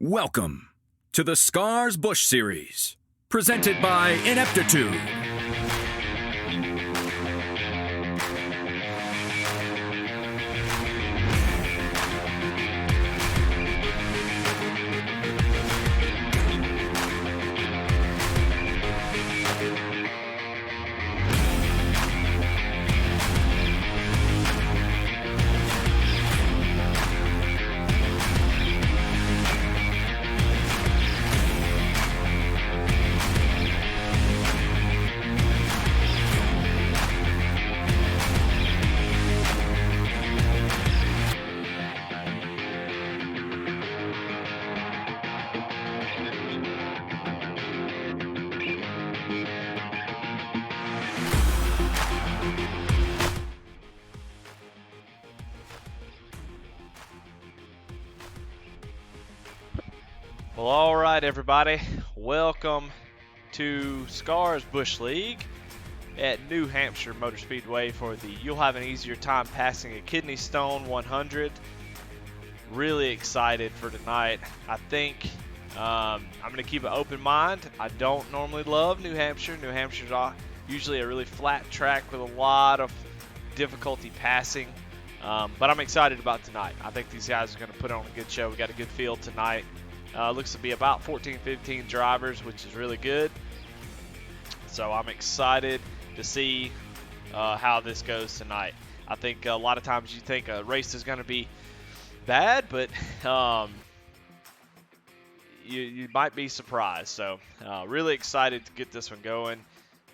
Welcome to the Scars Busch Series, presented by Ineptitude. Well, all right, everybody. Welcome to Scars Busch League at New Hampshire Motor Speedway for the You'll Have an Easier Time Passing a Kidney Stone 100. Really excited for tonight. I think I'm going to keep an open mind. I don't normally love New Hampshire. New Hampshire's usually a really flat track with a lot of difficulty passing. But I'm excited about tonight. I think these guys are going to put on a good show. We got a good field tonight. Looks to be about 14, 15 drivers, which is really good. So I'm excited to see how this goes tonight. I think a lot of times you think a race is going to be bad, but you might be surprised. So really excited to get this one going.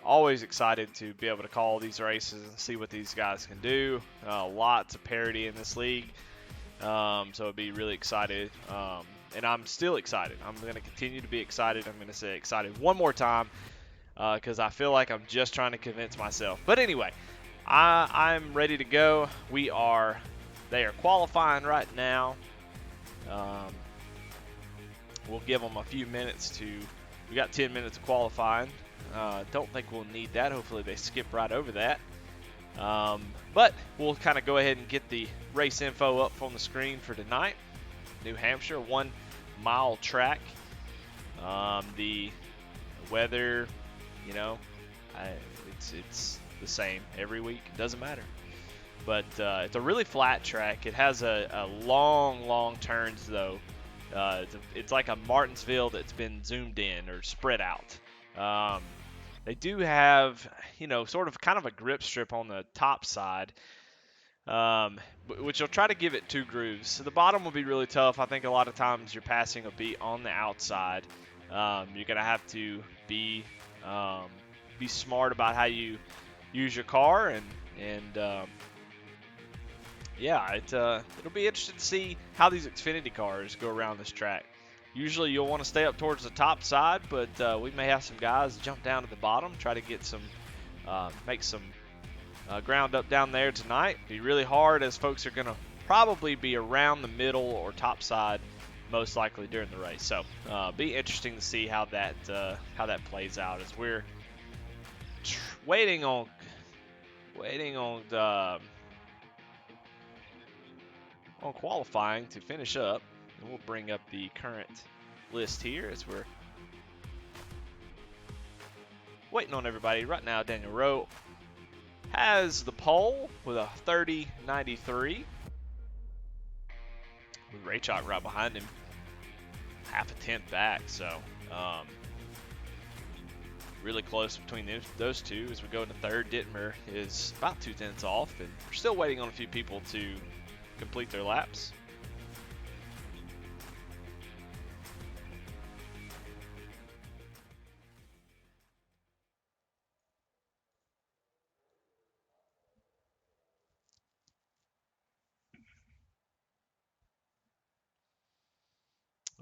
Always excited to be able to call these races and see what these guys can do. Lots of parity in this league. So I'd be really excited. And I'm still excited. I'm going to continue to be excited. I'm going to say excited one more time because I feel like I'm just trying to convince myself. But anyway, I'm ready to go. They are qualifying right now. We'll give them a few minutes we got 10 minutes of qualifying. Don't think we'll need that. Hopefully they skip right over that. But we'll kind of go ahead and get the race info up on the screen for tonight. New Hampshire, 1 mile track. The weather, it's the same every week. It doesn't matter. But it's a really flat track. It has a long turns though. It's like a Martinsville that's been zoomed in or spread out. They do have, sort of kind of a grip strip on the top side. Which will try to give it 2 grooves. So the bottom will be really tough. I think a lot of times your passing will be on the outside. You're gonna have to be smart about how you use your car, and it'll be interesting to see how these Xfinity cars go around this track. Usually you'll want to stay up towards the top side, but we may have some guys jump down to the bottom, try to get some, make some ground up down there tonight. Be really hard as folks are going to probably be around the middle or top side most likely during the race. So be interesting to see how that plays out as we're waiting on qualifying to finish up. And we'll bring up the current list here as we're waiting on everybody. Right now, Daniel Rowe has the pole with a 30.93, with Rajcok right behind him, half a tenth back. So really close between those two. As we go into third, Dittmer is about 0.2 off, and we're still waiting on a few people to complete their laps.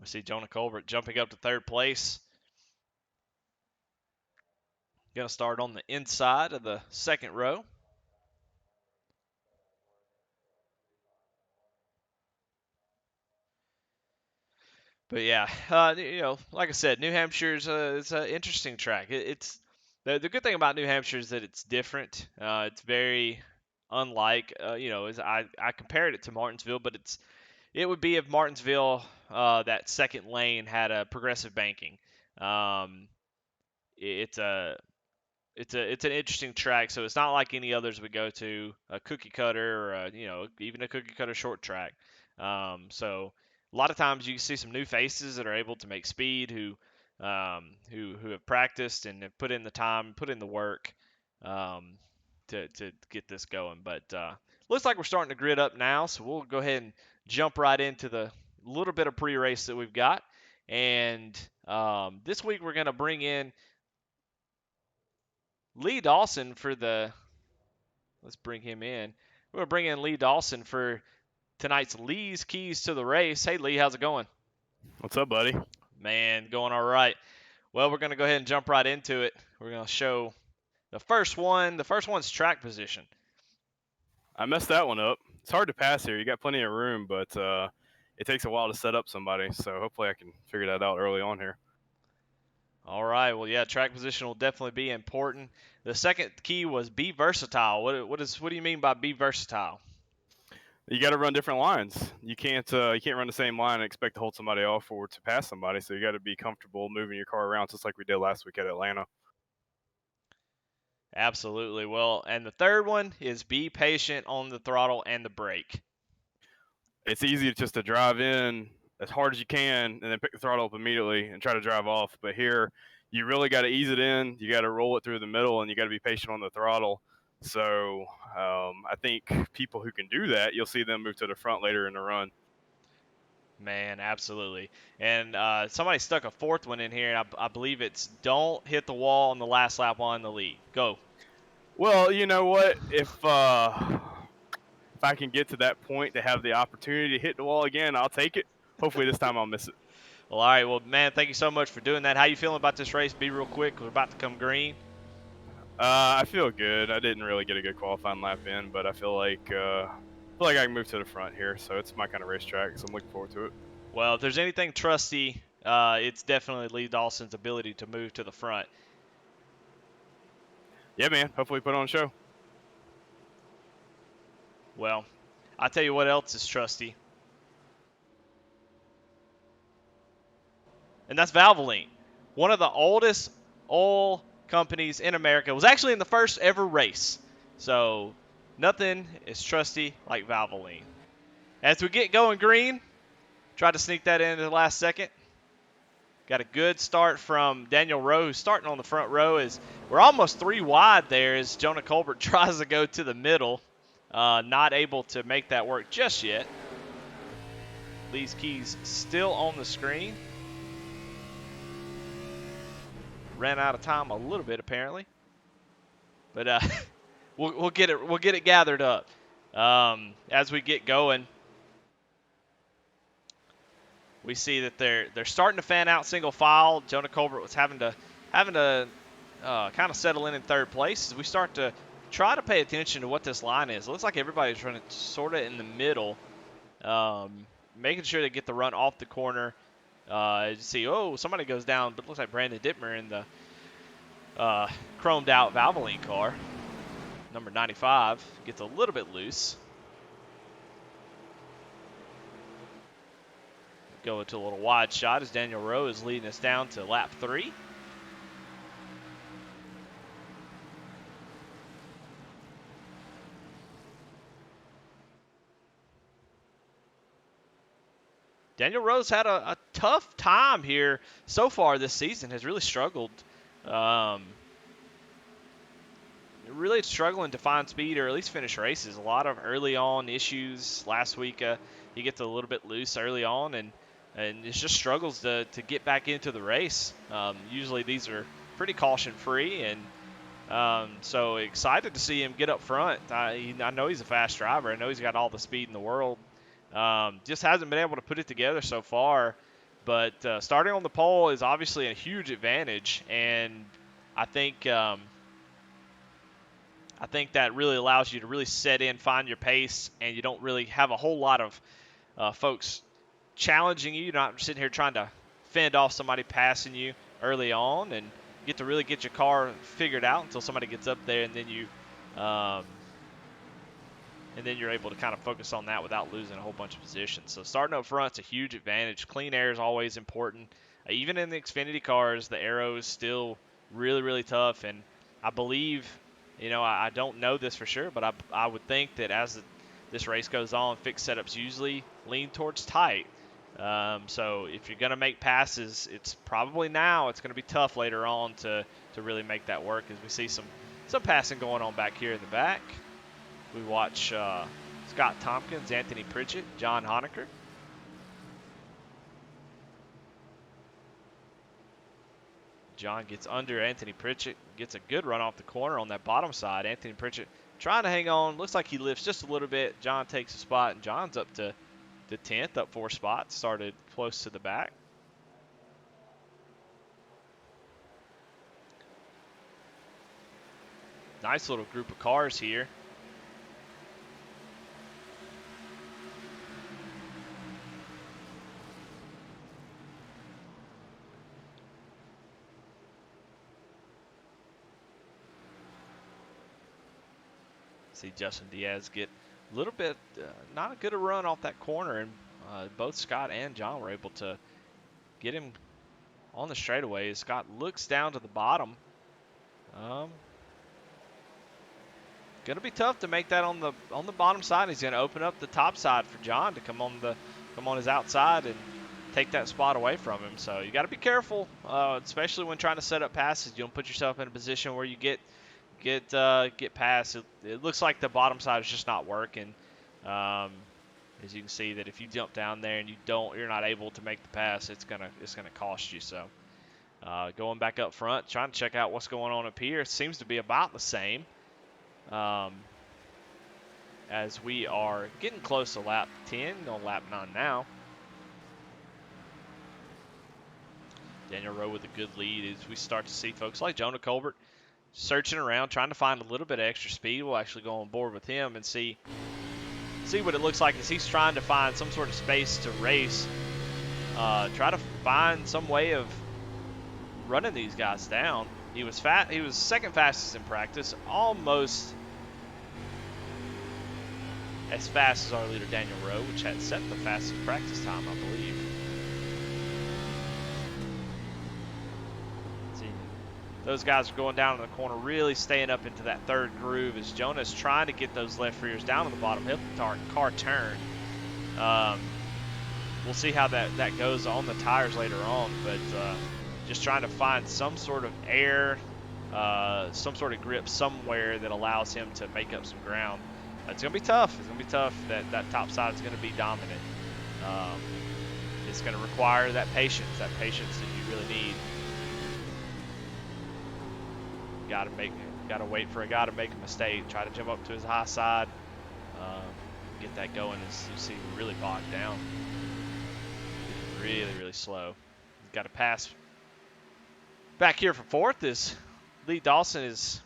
We see Jonah Colbert jumping up to third place. Going to start on the inside of the second row. But yeah, like I said, New Hampshire is an interesting track. It's the good thing about New Hampshire is that it's different. It's very unlike, as I compared it to Martinsville, but it would be if Martinsville, that second lane, had a progressive banking. Um, it's a it's an interesting track, so it's not like any others we go to, a cookie cutter or even a cookie cutter short track. So a lot of times you see some new faces that are able to make speed, who have practiced and have put in the time, put in the work, um, to get this going. But looks like we're starting to grid up now, so we'll go ahead and jump right into the little bit of pre-race that we've got. And this week we're going to bring in Lee Dawson for the. Let's bring him in. We're going to bring in Lee Dawson for tonight's Lee's Keys to the Race. Hey, Lee, how's it going? What's up, buddy? Man, going all right. Well, we're going to go ahead and jump right into it. We're going to show the first one. The first one's track position. I messed that one up. It's hard to pass here. You got plenty of room, but it takes a while to set up somebody. So hopefully I can figure that out early on here. All right. Well, yeah, track position will definitely be important. The second key was be versatile. What do you mean by be versatile? You got to run different lines. You can't run the same line and expect to hold somebody off or to pass somebody. So you got to be comfortable moving your car around, just like we did last week at Atlanta. Absolutely. Well, and the third one is be patient on the throttle and the brake. It's easy just to drive in as hard as you can and then pick the throttle up immediately and try to drive off. But here, you really got to ease it in. You got to roll it through the middle, and you got to be patient on the throttle. So I think people who can do that, you'll see them move to the front later in the run. Man, absolutely. And somebody stuck a fourth one in here, and I believe it's don't hit the wall on the last lap while in the lead. Go. Well, you know what? If I can get to that point to have the opportunity to hit the wall again, I'll take it. Hopefully this time I'll miss it. Well, all right. Well, man, thank you so much for doing that. How you feeling about this race? Be real quick. We're about to come green. I feel good. I didn't really get a good qualifying lap in, but I feel like I can move to the front here. So it's my kind of racetrack, so I'm looking forward to it. Well, if there's anything trusty, it's definitely Lee Dawson's ability to move to the front. Yeah, man. Hopefully put on a show. Well, I'll tell you what else is trusty. And that's Valvoline. One of the oldest oil companies in America. It was actually in the first ever race. So nothing is trusty like Valvoline. As we get going green, try to sneak that in at the last second. Got a good start from Daniel Rowe, who's starting on the front row. As we're almost 3 wide there as Jonah Colbert tries to go to the middle. Not able to make that work just yet. Lee's keys still on the screen. Ran out of time a little bit apparently, but we'll get it gathered up as we get going. We see that they're starting to fan out single file. Jonah Colbert was having to kind of settle in third place as we start to try to pay attention to what this line is. It looks like everybody's running sort of in the middle, making sure they get the run off the corner. You see, somebody goes down, but it looks like Brandon Dittmer in the chromed out Valvoline car. Number 95 gets a little bit loose. Go into a little wide shot as Daniel Rowe is leading us down to lap 3. Daniel Rowe's had a tough time here so far this season, has really struggled. Really struggling to find speed or at least finish races. A lot of early on issues. Last week he gets a little bit loose early on and it just struggles to get back into the race. Usually these are pretty caution-free, and so excited to see him get up front. I know he's a fast driver. I know he's got all the speed in the world. Just hasn't been able to put it together so far. But starting on the pole is obviously a huge advantage, and I think that really allows you to really set in, find your pace, and you don't really have a whole lot of folks challenging you. You're not sitting here trying to fend off somebody passing you early on, and get to really get your car figured out until somebody gets up there, and then you and then you're able to kind of focus on that without losing a whole bunch of positions. So starting up front's a huge advantage. Clean air is always important. Even in the Xfinity cars, the aero is still really, really tough. And I believe, I don't know this for sure, but I would think that as this race goes on, fixed setups usually lean towards tight. So if you're going to make passes, it's probably now. It's going to be tough later on to really make that work, as we see some passing going on back here in the back. We watch Scott Tompkins, Anthony Pritchett, John Honecker. John gets under Anthony Pritchett, gets a good run off the corner on that bottom side. Anthony Pritchett trying to hang on. Looks like he lifts just a little bit. John takes a spot, and John's up to 10th, up 4 spots. Started close to the back. Nice little group of cars here. See Justin Diaz get a little bit, not a good a run off that corner, and both Scott and John were able to get him on the straightaway. Scott looks down to the bottom. Going to be tough to make that on the bottom side. He's going to open up the top side for John to come on his outside and take that spot away from him. So you got to be careful, especially when trying to set up passes. You don't put yourself in a position where you get past. It looks like the bottom side is just not working. As you can see, that if you jump down there and you're not able to make the pass, it's gonna cost you. So going back up front, trying to check out what's going on up here. It seems to be about the same. As we are getting close to lap 10, on lap 9 now. Daniel Rowe with a good lead as we start to see folks like Jonah Colbert searching around, trying to find a little bit of extra speed. We'll actually go on board with him and see what it looks like as he's trying to find some sort of space to race. Try to find some way of running these guys down. He was second fastest in practice, almost as fast as our leader Daniel Rowe, which had set the fastest practice time, I believe. See, those guys are going down in the corner, really staying up into that third groove as Jonah's trying to get those left rears down to the bottom, help the car turn. We'll see how that goes on the tires later on, but just trying to find some sort of air, some sort of grip somewhere that allows him to make up some ground. It's going to be tough. It's going to be tough. That top side is going to be dominant. It's going to require that patience that you really need. Got to wait for a guy to make a mistake. Try to jump up to his high side. Get that going. As you see, we're really bogged down. Really, really slow. Got to pass. Back here for fourth is Lee Dawson is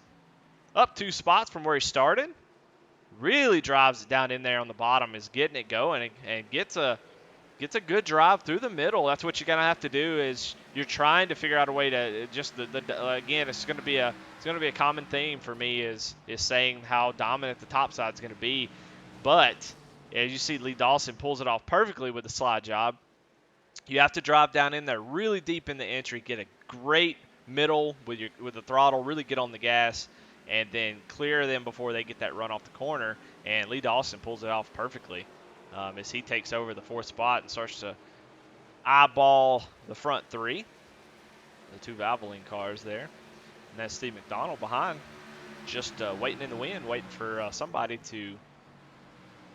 up 2 spots from where he started. Really drives it down in there on the bottom, is getting it going and gets a good drive through the middle. That's what you're gonna have to do. Is you're trying to figure out a way to just again. It's gonna be a common theme for me is saying how dominant the top side is gonna be. But as you see, Lee Dawson pulls it off perfectly with the slide job. You have to drive down in there really deep in the entry, get a great middle with the throttle, really get on the gas, and then clear them before they get that run off the corner. And Lee Dawson pulls it off perfectly as he takes over the 4th spot and starts to eyeball the front 3, the 2 Valvoline cars there. And that's Steve McDonald behind, just waiting in the wind, waiting for somebody to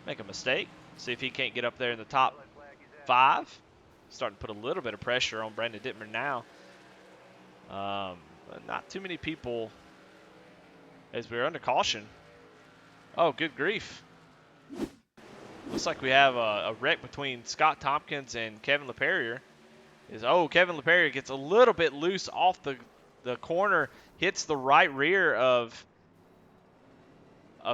make a mistake. See if he can't get up there in the top 5. Starting to put a little bit of pressure on Brandon Dittmer now. Not too many people as we're under caution. Oh, good grief. Looks like we have a wreck between Scott Tompkins and Kevin LePerrier. Kevin LePerrier gets a little bit loose off the corner, hits the right rear of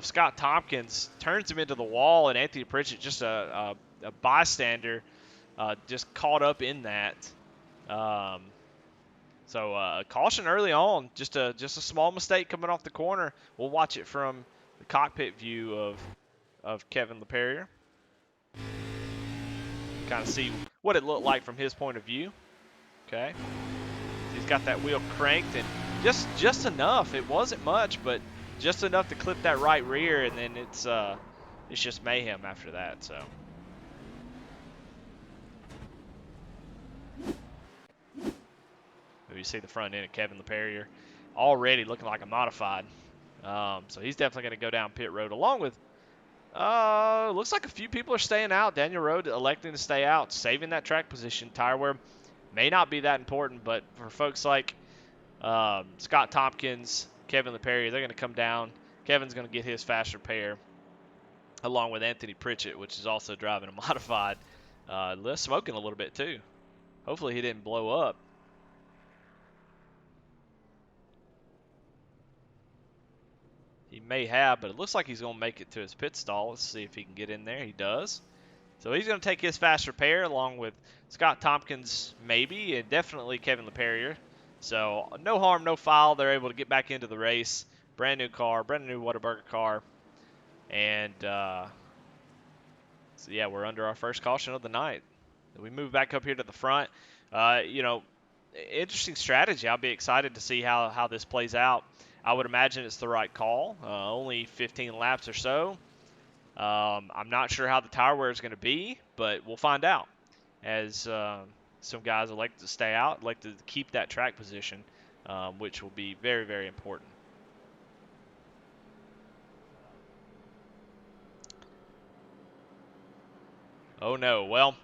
Scott Tompkins, turns him into the wall, and Anthony Pritchett, just a bystander, just caught up in that. So caution early on, just a small mistake coming off the corner. We'll watch it from the cockpit view of of Kevin LePerrier. Kind of see what it looked like from his point of view. Okay. He's got that wheel cranked and just enough. It wasn't much, but just enough to clip that right rear, and then it's just mayhem after that. So. You see the front end of Kevin LePerrier already looking like a modified. So he's definitely going to go down pit road along with, looks like a few people are staying out. Daniel Rowe electing to stay out, saving that track position. Tire wear may not be that important, but for folks like Scott Tompkins, Kevin LePerrier, they're going to come down. Kevin's going to get his faster pair along with Anthony Pritchett, which is also driving a modified. Smoking a little bit too. Hopefully he didn't blow up. He may have, but it looks like he's going to make it to his pit stall. Let's see if he can get in there. He does. So he's going to take his faster pair along with Scott Tompkins maybe, and definitely Kevin LePerrier. So no harm, no foul. They're able to get back into the race. Brand new car, brand new Whataburger car. And so yeah, we're under our first caution of the night. We move back up here to the front. Interesting strategy. I'll be excited to see how this plays out. I would imagine it's the right call. Only 15 laps or so. I'm not sure how the tire wear is going to be, but we'll find out. As some guys elect to stay out, elect to keep that track position, which will be very, very important. Oh no! Well,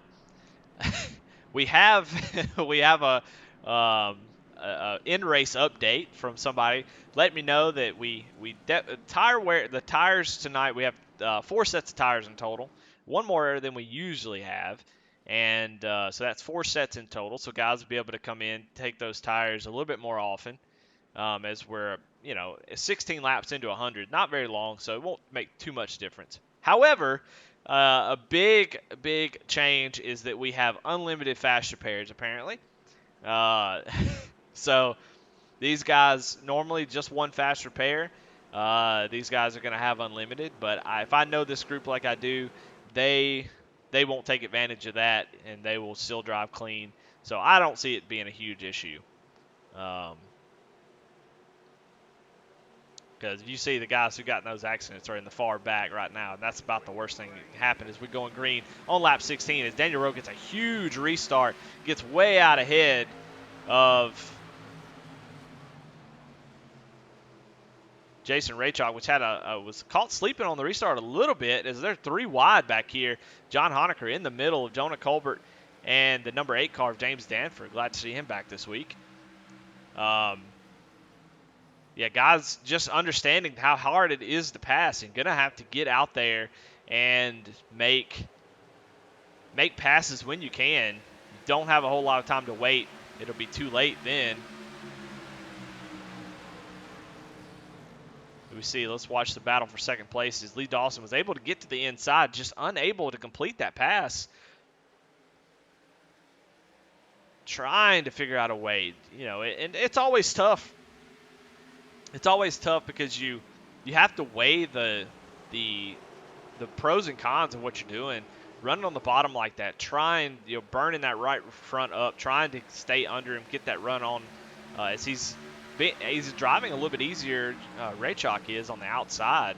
we have a in-race update from somebody. Let me know that tire wear the tires tonight. We have 4 sets of tires in total, one more than we usually have, and so that's 4 sets in total. So guys will be able to come in, take those tires a little bit more often, as we're 16 laps into 100, not very long, so it won't make too much difference. However, a big change is that we have unlimited faster pairs apparently. So these guys normally just one faster pair. These guys are going to have unlimited, but if I know this group like I do, they won't take advantage of that, and they will still drive clean. So I don't see it being a huge issue. Because you see the guys who got in those accidents are in the far back right now, and that's about the worst thing that can happen as we go in green on lap 16 as Daniel Rowe gets a huge restart, gets way out ahead of Jason Rajcok, which was caught sleeping on the restart a little bit as they're 3 wide back here. John Honecker in the middle of Jonah Colbert and the number 8 car of James Danford. Glad to see him back this week. Yeah, guys just understanding how hard it is to pass and going to have to get out there and make passes when you can. You don't have a whole lot of time to wait. It'll be too late then. We see, let's watch the battle for second place as Lee Dawson was able to get to the inside, just unable to complete that pass. Trying to figure out a way, and it's always tough. It's always tough because you have to weigh the pros and cons of what you're doing. Running on the bottom like that, trying, burning that right front up, trying to stay under him, get that run on as he's driving a little bit easier. Rajcok is on the outside.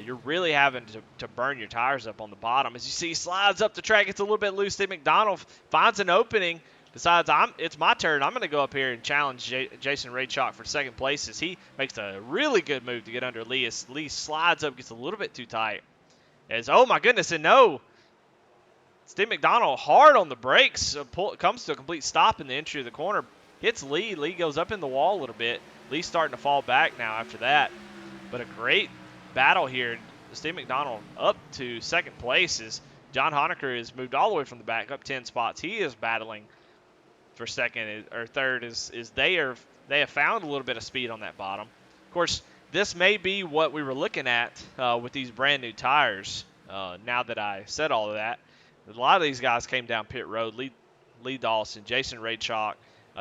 You're really having to burn your tires up on the bottom. As you see, slides up the track, gets a little bit loose. Steve McDonald finds an opening. Decides it's my turn. I'm going to go up here and challenge Jason Rajcok for second place as he makes a really good move to get under Lee. As Lee slides up, gets a little bit too tight. Oh my goodness, and no. Steve McDonald hard on the brakes. Comes to a complete stop in the entry of the corner. Hits Lee. Lee goes up in the wall a little bit. Lee's starting to fall back now after that. But a great battle here. Steve McDonald up to second place as John Honecker has moved all the way from the back up 10 spots. He is battling for second or third as they have found a little bit of speed on that bottom. Of course, this may be what we were looking at with these brand new tires. Now that I said all of that, a lot of these guys came down pit road. Lee Dawson, Jason Rajcok,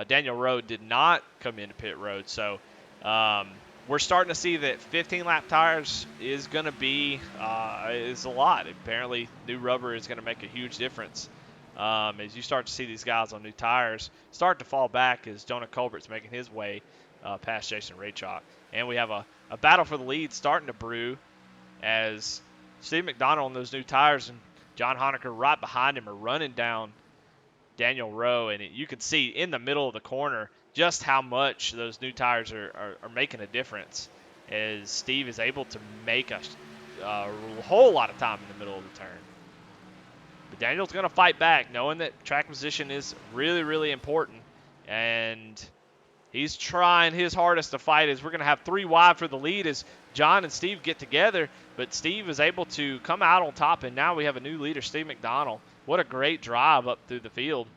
Daniel Rowe did not come into pit road. So we're starting to see that 15 lap tires is going to be is a lot. Apparently, new rubber is going to make a huge difference. As you start to see these guys on new tires start to fall back as Jonah Colbert's making his way past Jason Rajcok. And we have a battle for the lead starting to brew as Steve McDonald on those new tires and John Honecker right behind him are running down Daniel Rowe. And you can see in the middle of the corner just how much those new tires are making a difference as Steve is able to make a whole lot of time in the middle of the turn. But Daniel's going to fight back, knowing that track position is really, really important. And he's trying his hardest to fight as we're going to have 3 wide for the lead as John and Steve get together. But Steve is able to come out on top, and now we have a new leader, Steve McDonald. What a great drive up through the field.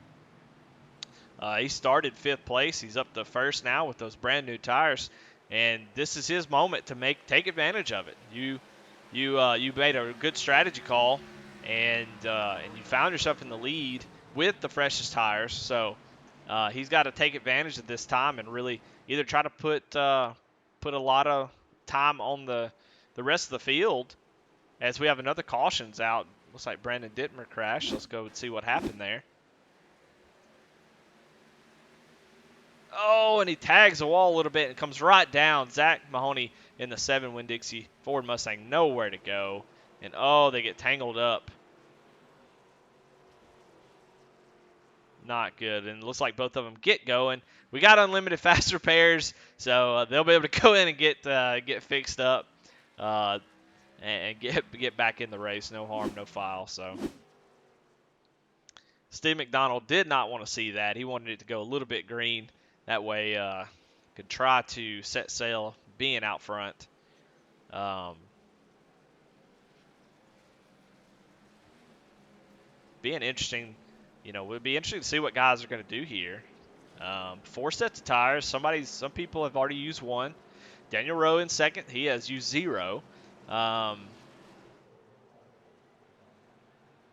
He started 5th place. He's up to 1st now with those brand new tires. And this is his moment to take advantage of it. You made a good strategy call, and you found yourself in the lead with the freshest tires. So he's got to take advantage of this time and really either try to put a lot of time on the rest of the field. As we have another cautions out, looks like Brandon Dittmer crashed. Let's go and see what happened there. Oh, and he tags the wall a little bit and comes right down. Zach Mahoney in the 7 Winn-Dixie Ford Mustang, nowhere to go. And, oh, they get tangled up. Not good. And it looks like both of them get going. We got unlimited fast repairs, so they'll be able to go in and get fixed up and get back in the race. No harm, no foul. So Steve McDonald did not want to see that. He wanted it to go a little bit green. That way, could try to set sail being out front. Being interesting, would be interesting to see what guys are going to do here. 4 sets of tires. Some people have already used 1. Daniel Rowe in 2nd. He has used 0.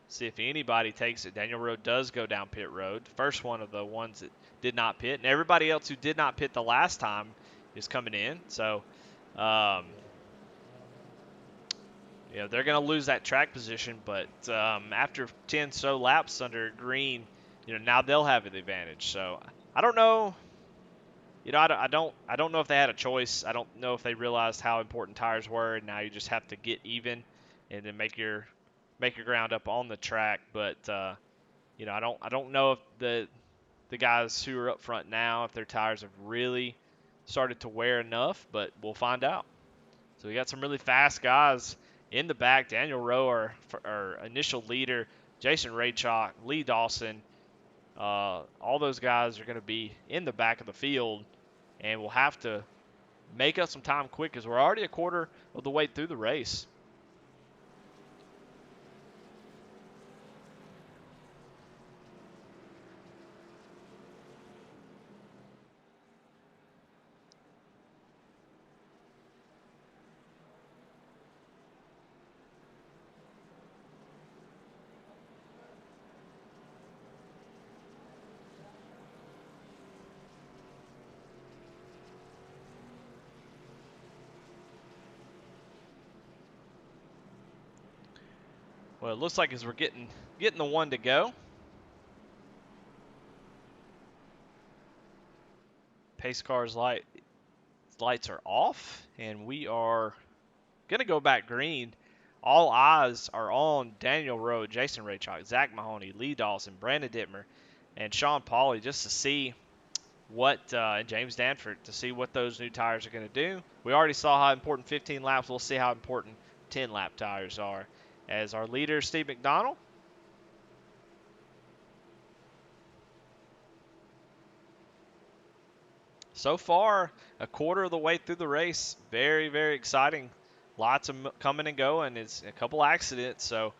See if anybody takes it. Daniel Rowe does go down pit road. First one of the ones that did not pit. And everybody else who did not pit the last time is coming in. So, they're going to lose that track position. But after 10 so laps under green, now they'll have the advantage. So, I don't know. I don't know if they had a choice. I don't know if they realized how important tires were. And now you just have to get even and then make your ground up on the track. But I don't know if the guys who are up front now, if their tires have really started to wear enough, but we'll find out. So we got some really fast guys in the back. Daniel Rowe, our initial leader, Jason Rajcok, Lee Dawson, all those guys are going to be in the back of the field, and we'll have to make up some time quick because we're already a quarter of the way through the race. Well, it looks like as we're getting the one to go. Pace car's lights are off, and we are going to go back green. All eyes are on Daniel Rowe, Jason Rajcok, Zach Mahoney, Lee Dawson, Brandon Dittmer, and Sean Pauley just to see what James Danford to see what those new tires are going to do. We already saw how important 15 laps. We'll see how important 10 lap tires are. As our leader, Steve McDonald. So far, a quarter of the way through the race. Very, very exciting. Lots of coming and going. It's a couple accidents. So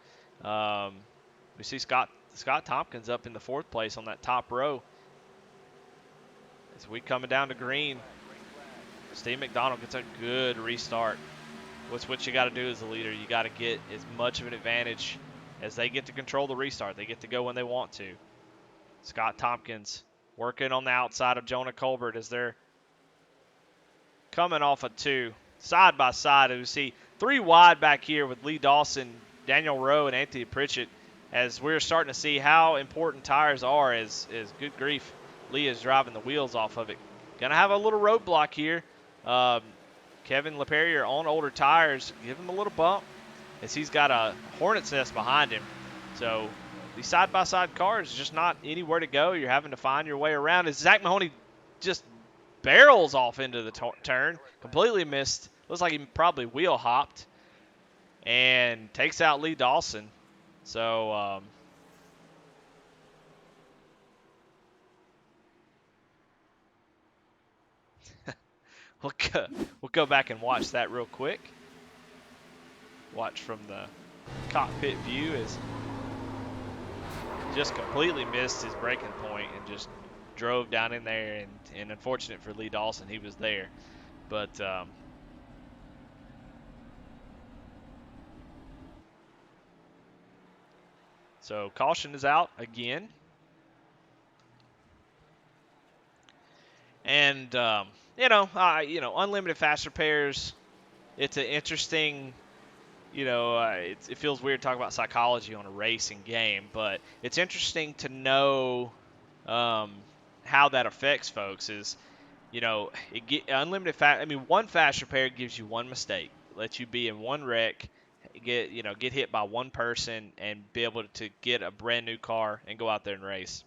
we see Scott Tompkins up in the 4th place on that top row. As we coming down to green, Steve McDonald gets a good restart. What you got to do as a leader, you got to get as much of an advantage as they get to control the restart. They get to go when they want to. Scott Tompkins working on the outside of Jonah Colbert as they're coming off of 2. Side by side, we see 3 wide back here with Lee Dawson, Daniel Rowe, and Anthony Pritchett, as we're starting to see how important tires are as good grief, Lee is driving the wheels off of it. Going to have a little roadblock here. Kevin LaPerriere on older tires, give him a little bump as he's got a hornet's nest behind him. So these side-by-side cars, just not anywhere to go. You're having to find your way around. As Zach Mahoney just barrels off into the turn, completely missed. Looks like he probably wheel hopped and takes out Lee Dawson. So we'll go back and watch that real quick. Watch from the cockpit view as just completely missed his braking point and just drove down in there. And unfortunate for Lee Dawson, he was there. But so caution is out again. And unlimited fast repairs. It's an interesting. It feels weird talking about psychology on a racing game, but it's interesting to know how that affects folks. Is unlimited fast. I mean, one fast repair gives you one mistake, lets you be in one wreck, get hit by one person, and be able to get a brand new car and go out there and race.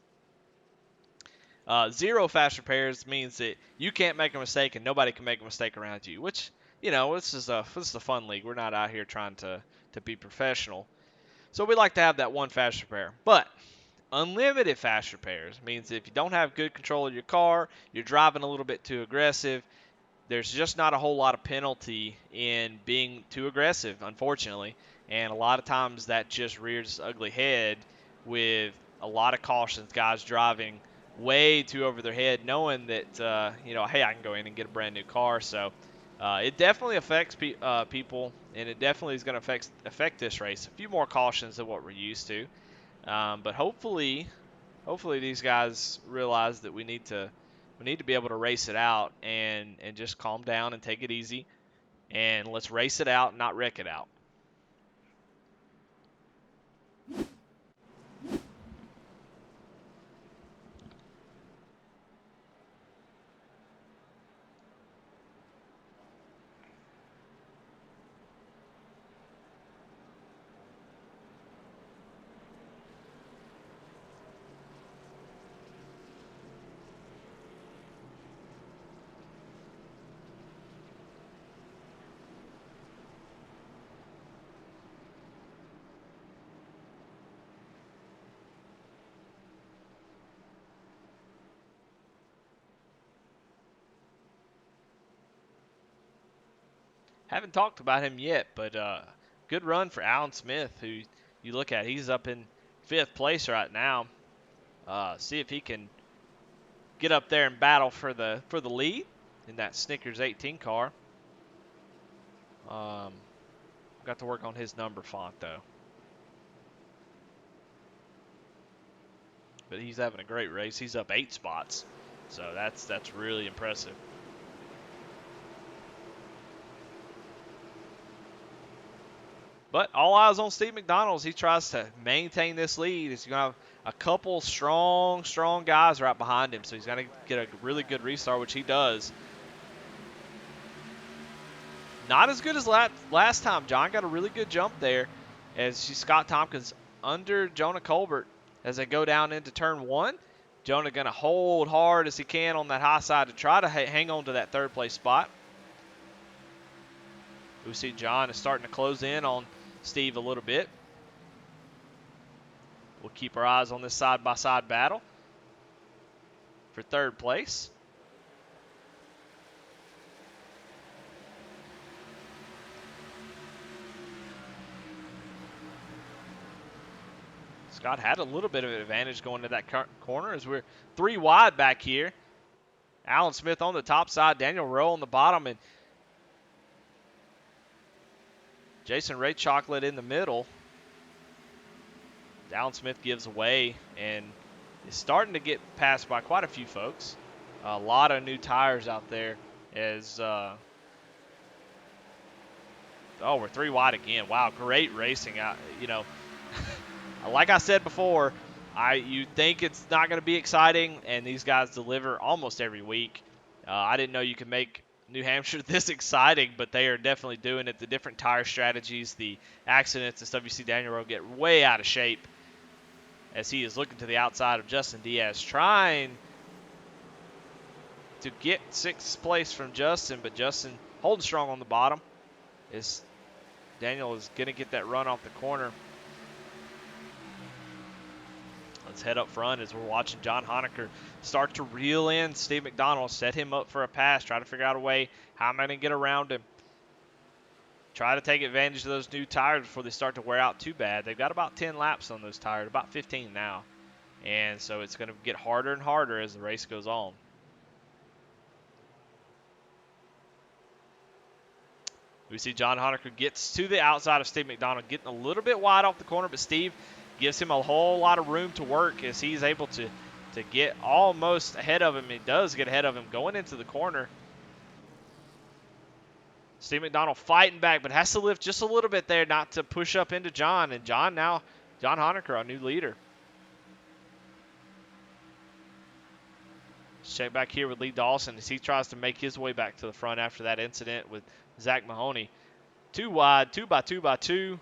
0 fast repairs means that you can't make a mistake and nobody can make a mistake around you, which, this is a fun league. We're not out here trying to be professional. So we like to have that one fast repair. But unlimited fast repairs means if you don't have good control of your car, you're driving a little bit too aggressive, there's just not a whole lot of penalty in being too aggressive, unfortunately. And a lot of times that just rears its ugly head with a lot of cautions, guys driving way too over their head, knowing that, hey, I can go in and get a brand new car. So it definitely affects people, and it definitely is going to affect this race. A few more cautions than what we're used to. But hopefully these guys realize that we need to be able to race it out and just calm down and take it easy, and let's race it out, not wreck it out. Haven't talked about him yet, but good run for Alan Smith, who you look at, he's up in 5th place right now. See if he can get up there and battle for the lead in that Snickers 18 car. Got to work on his number font though. But he's having a great race. He's up 8 spots, so that's really impressive. But all eyes on Steve McDonald. He tries to maintain this lead. He's going to have a couple strong guys right behind him. So he's going to get a really good restart, which he does. Not as good as last time. John got a really good jump there as Scott Tompkins under Jonah Colbert as they go down into turn 1. Jonah going to hold hard as he can on that high side to try to hang on to that 3rd place spot. We see John is starting to close in on Steve a little bit. We'll keep our eyes on this side-by-side battle for 3rd place. Scott had a little bit of an advantage going to that corner as we're 3 wide back here. Alan Smith on the top side, Daniel Rowe on the bottom, and Jason Rajcok in the middle. Alan Smith gives away and is starting to get passed by quite a few folks. A lot of new tires out there As oh, we're 3 wide again. Wow, great racing. Like I said before, you think it's not going to be exciting, and these guys deliver almost every week. I didn't know you could make New Hampshire this exciting, but they are definitely doing it. The different tire strategies, the accidents and stuff. You see Daniel Rowe get way out of shape as he is looking to the outside of Justin Diaz, trying to get 6th place from Justin, but Justin holding strong on the bottom. Daniel is going to get that run off the corner. Let's head up front as we're watching John Honecker start to reel in Steve McDonald, set him up for a pass, try to figure out a way, how am I going to get around him? Try to take advantage of those new tires before they start to wear out too bad. They've got about 10 laps on those tires, about 15 now. And so it's going to get harder and harder as the race goes on. We see John Honecker gets to the outside of Steve McDonald, getting a little bit wide off the corner, but Steve gives him a whole lot of room to work as he's able to get almost ahead of him. He does get ahead of him going into the corner. Steve McDonald fighting back, but has to lift just a little bit there not to push up into John. And John Honecker, our new leader. Let's check back here with Lee Dawson as he tries to make his way back to the front after that incident with Zach Mahoney. 2 wide, 2 by 2 by 2.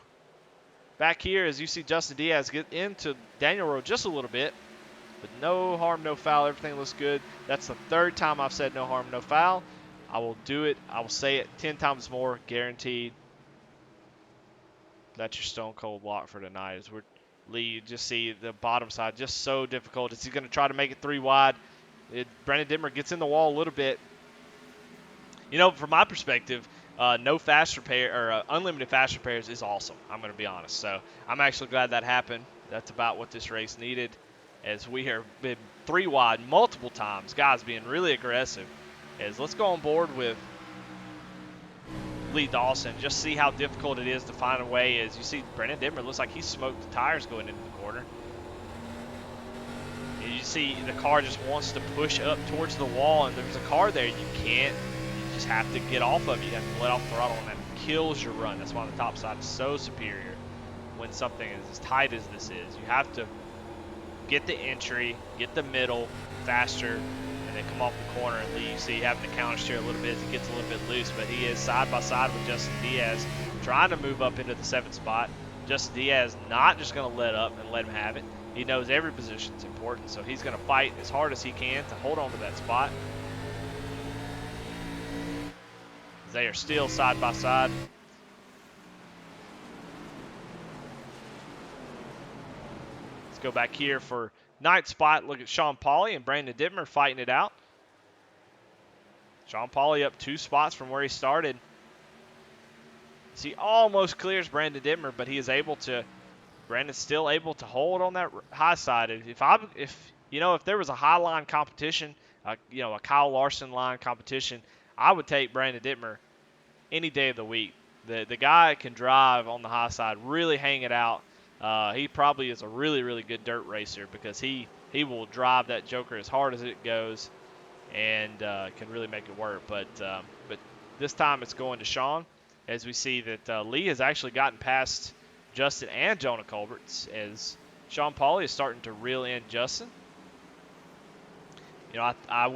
Back here as you see Justin Diaz get into Daniel Rowe just a little bit. But no harm, no foul. Everything looks good. That's the 3rd time I've said no harm, no foul. I will do it. I will say it 10 times more, guaranteed. That's your stone cold lock for tonight. As Lee, you just see the bottom side just so difficult. Is he going to try to make it 3 wide? Brandon Dimmer gets in the wall a little bit. From my perspective, no fast repair or unlimited fast repairs is awesome. I'm going to be honest. So I'm actually glad that happened. That's about what this race needed, as we have been 3 wide multiple times. Guys being really aggressive. Let's go on board with Lee Dawson. Just see how difficult it is to find a way. As you see, Brandon Dimmer looks like he smoked the tires going into the corner. And you see the car just wants to push up towards the wall, and there's a car there. You can't. You just have to get off of it. You have to let off the throttle, and that kills your run. That's why the top side is so superior when something is as tight as this is. You have to get the entry, get the middle faster, and then come off the corner. And Lee, you see, having to counter steer a little bit as he gets a little bit loose, but he is side by side with Justin Diaz, trying to move up into the 7th spot. Justin Diaz not just going to let up and let him have it. He knows every position is important, so he's going to fight as hard as he can to hold on to that spot. They are still side by side. Let's go back here for 9th spot. Look at Sean Pauly and Brandon Dittmer fighting it out. Sean Pauly up 2 spots from where he started. He almost clears Brandon Dittmer, but he is able to. Brandon's still able to hold on that high side. If there was a high line competition, a Kyle Larson line competition, I would take Brandon Dittmer any day of the week. The guy can drive on the high side, really hang it out. He probably is a really, really good dirt racer because he will drive that joker as hard as it goes and can really make it work. But this time it's going to Sean, as we see that Lee has actually gotten past Justin and Jonah Culberts, as Sean Pauly is starting to reel in Justin. I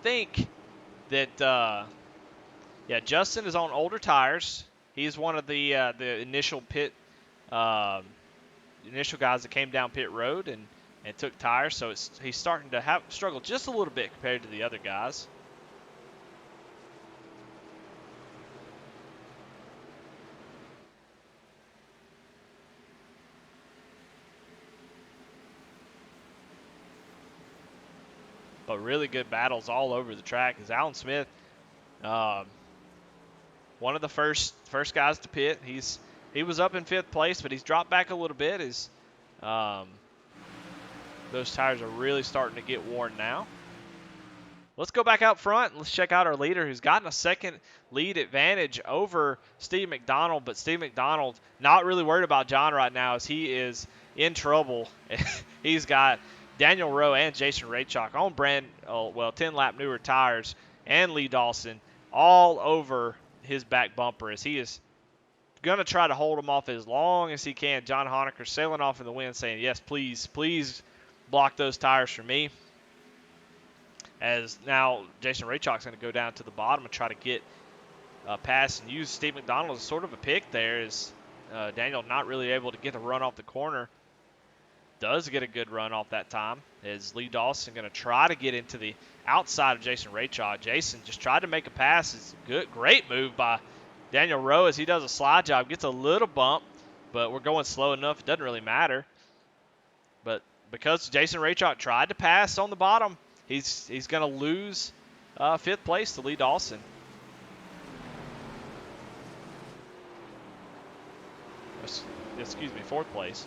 think that Justin is on older tires. He's one of the initial initial guys that came down pit road and took tires, so he's starting to struggle just a little bit compared to the other guys. But really good battles all over the track. As Alan Smith, one of the first guys to pit, he was up in 5th place, but he's dropped back a little bit as those tires are really starting to get worn now. Let's go back out front and let's check out our leader, who's gotten a 2nd lead advantage over Steve McDonald, but Steve McDonald not really worried about John right now as he is in trouble. He's got Daniel Rowe and Jason Rajcok on 10-lap newer tires, and Lee Dawson all over his back bumper as he is going to try to hold him off as long as he can. John Honaker sailing off in the wind saying, yes, please, please block those tires for me. As now Jason Rajcok's going to go down to the bottom and try to get a pass and use Steve McDonald as sort of a pick there, as Daniel not really able to get a run off the corner. Does get a good run off that time, as Lee Dawson going to try to get into the outside of Jason Rajcok. Jason just tried to make a pass. It's a good, great move by Daniel Rowe as he does a slide job, gets a little bump, but we're going slow enough, it doesn't really matter. But because Jason Rajcok tried to pass on the bottom, he's going to lose 5th place to Lee Dawson. Excuse me, 4th place.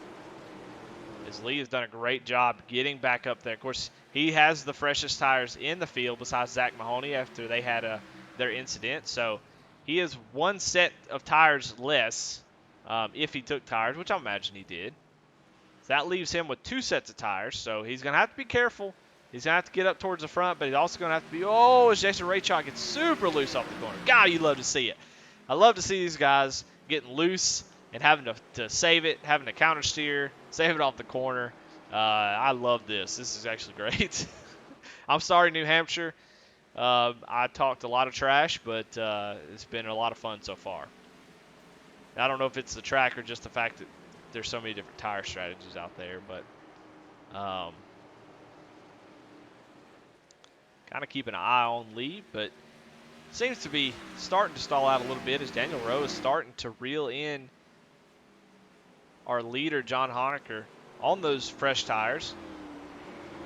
As Lee has done a great job getting back up there. Of course, he has the freshest tires in the field besides Zach Mahoney after they had their incident. So he has 1 set of tires less if he took tires, which I imagine he did. So that leaves him with 2 sets of tires. So he's going to have to be careful. He's going to have to get up towards the front, but he's also going to have to be, as Jason Rajcok gets super loose off the corner. God, you love to see it. I love to see these guys getting loose and having to save it, having to counter steer, save it off the corner. I love this. This is actually great. I'm sorry, New Hampshire. I talked a lot of trash, but it's been a lot of fun so far. I don't know if it's the track or just the fact that there's so many different tire strategies out there, but kind of keeping an eye on Lee, but seems to be starting to stall out a little bit as Daniel Rowe is starting to reel in our leader, John Honaker, on those fresh tires.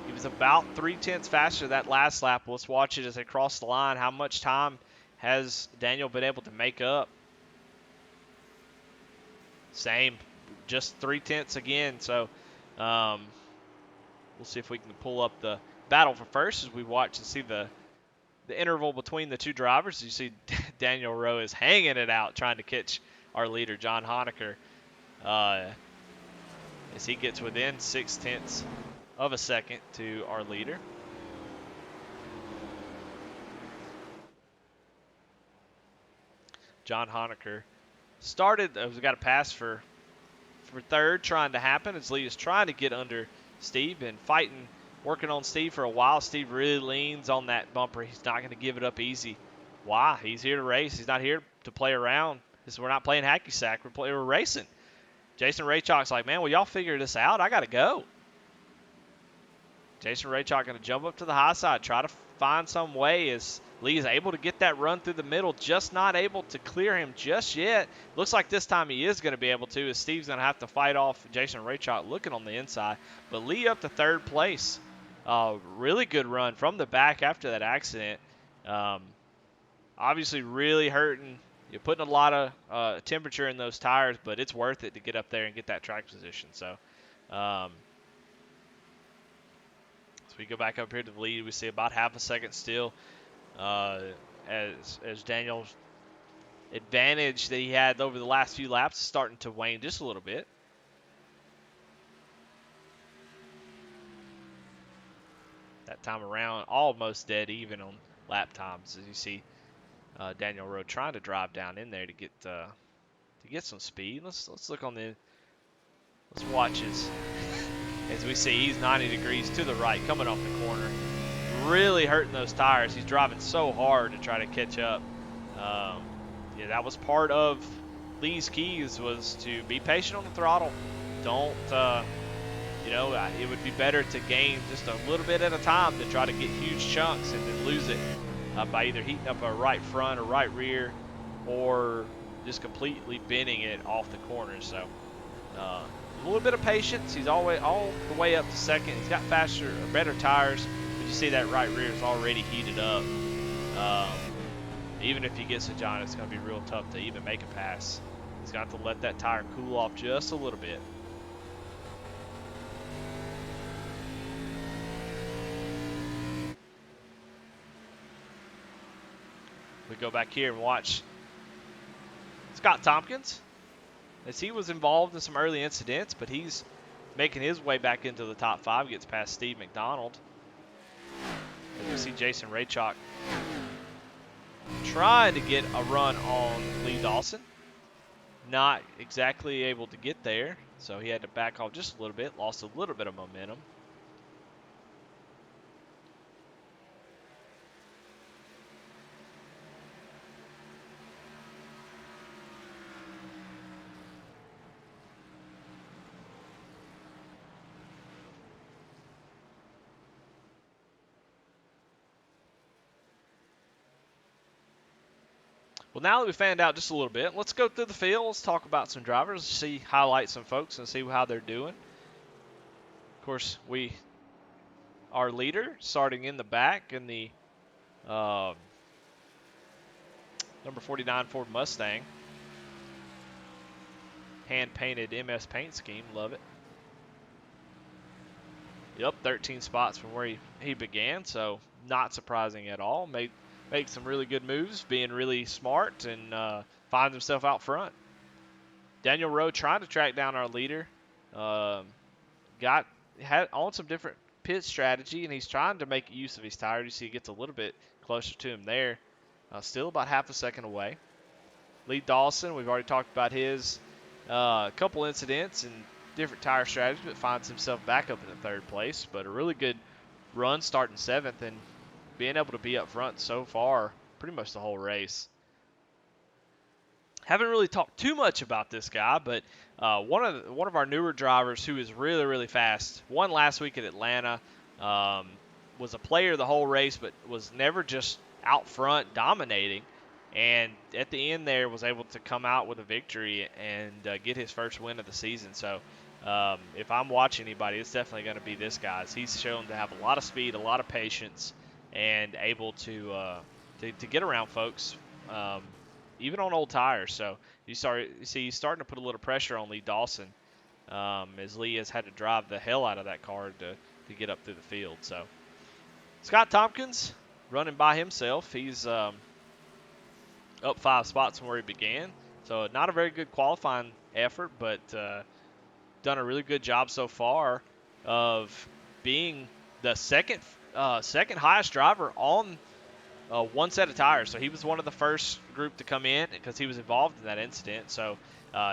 He was about 3/10 faster that last lap. Let's watch it as they cross the line. How much time has Daniel been able to make up? Same, just 3/10 again. So we'll see if we can pull up the battle for first as we watch and see the interval between the two drivers. You see Daniel Rowe is hanging it out trying to catch our leader, John Honaker, as he gets within 0.6 of a second to our leader. John Honaker started, we got a pass for third trying to happen as Lee is trying to get under Steve and fighting, working on Steve for a while. Steve really leans on that bumper. He's not going to give it up easy. Why? He's here to race. He's not here to play around. We're not playing hacky sack. We're racing. Jason Rajcok's like, man, will y'all figure this out? I got to go. Jason Rajcok going to jump up to the high side, try to find some way as Lee is able to get that run through the middle, just not able to clear him just yet. Looks like this time he is going to be able to, as Steve's going to have to fight off Jason Rajcok looking on the inside. But Lee up to 3rd place. Really good run from the back after that accident. Obviously really hurting. You're putting a lot of temperature in those tires, but it's worth it to get up there and get that track position. So as we go back up here to the lead, we see about half a second still as Daniel's advantage that he had over the last few laps is starting to wane just a little bit. That time around, almost dead even on lap times, as you see Daniel Rowe trying to drive down in there to get some speed. Let's look on the. Let's watch as we see he's 90 degrees to the right coming off the corner, really hurting those tires. He's driving so hard to try to catch up. Yeah, that was part of Lee's keys, was to be patient on the throttle. Don't. It would be better to gain just a little bit at a time than try to get huge chunks and then lose it by either heating up a right front or right rear or just completely bending it off the corner. So a little bit of patience. He's all the way up to 2nd. He's got faster or better tires, but you see that right rear is already heated up. Even if he gets to John, it's going to be real tough to even make a pass. He's got to let that tire cool off just a little bit. We go back here and watch Scott Tompkins, as he was involved in some early incidents, but he's making his way back into the top 5, gets past Steve McDonald. As we see Jason Rajcok trying to get a run on Lee Dawson. Not exactly able to get there, so he had to back off just a little bit, lost a little bit of momentum. Well, now that we found out just a little bit, let's go through the field. Let's talk about some drivers, see, highlight some folks, and see how they're doing. Of course, our leader starting in the back in the number 49 Ford Mustang. Hand-painted MS paint scheme. Love it. Yep, 13 spots from where he began, so not surprising at all. Make some really good moves, being really smart, and finds himself out front. Daniel Rowe trying to track down our leader. Had on some different pit strategy, and he's trying to make use of his tires. You see he gets a little bit closer to him there. Still about half a second away. Lee Dawson, we've already talked about his couple incidents and different tire strategies, but finds himself back up in the third place. But a really good run starting seventh and being able to be up front so far pretty much the whole race. Haven't really talked too much about this guy, but one of our newer drivers who is really, really fast, won last week at Atlanta, was a player the whole race, but was never just out front dominating. And at the end there was able to come out with a victory and get his first win of the season. So if I'm watching anybody, it's definitely going to be this guy. He's shown to have a lot of speed, a lot of patience, and able to get around folks, even on old tires. So you see he's starting to put a little pressure on Lee Dawson, as Lee has had to drive the hell out of that car to get up through the field. So Scott Tompkins running by himself. He's up 5 spots from where he began. So not a very good qualifying effort, but done a really good job so far of being the second highest driver on one set of tires. So he was one of the first group to come in because he was involved in that incident. So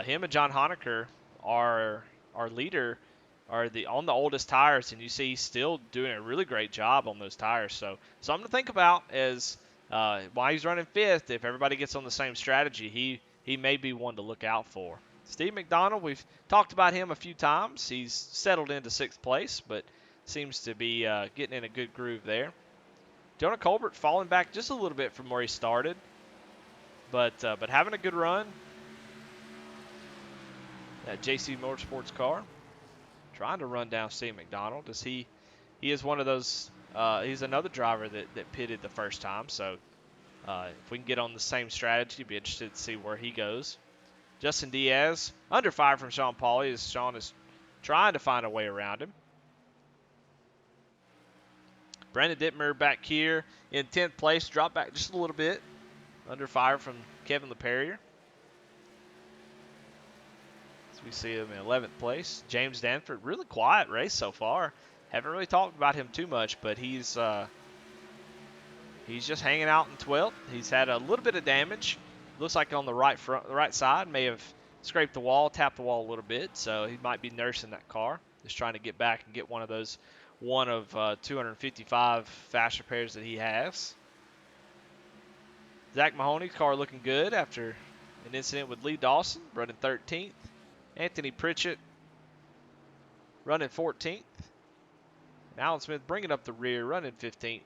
him and John Honecker are our leader, are on the oldest tires, and you see he's still doing a really great job on those tires. So something to think about as while he's running fifth, if everybody gets on the same strategy, he may be one to look out for. Steve McDonald, we've talked about him a few times. He's settled into 6th place, but seems to be getting in a good groove there. Jonah Colbert falling back just a little bit from where he started, but having a good run. That JC Motorsports car trying to run down Steve McDonald, as he is one of those. He's another driver that pitted the first time. So if we can get on the same strategy, be interested to see where he goes. Justin Diaz under fire from Sean Pauley as Sean is trying to find a way around him. Brandon Dittmer back here in 10th place, dropped back just a little bit. Under fire from Kevin LePerrier. As we see him in 11th place. James Danford, really quiet race so far. Haven't really talked about him too much, but he's just hanging out in 12th. He's had a little bit of damage. Looks like on the right side, may have scraped the wall, tapped the wall a little bit, so he might be nursing that car. Just trying to get back and get one of 255 fast repairs that he has. Zach Mahoney's car looking good after an incident with Lee Dawson, running 13th. Anthony Pritchett running 14th. And Alan Smith bringing up the rear, running 15th.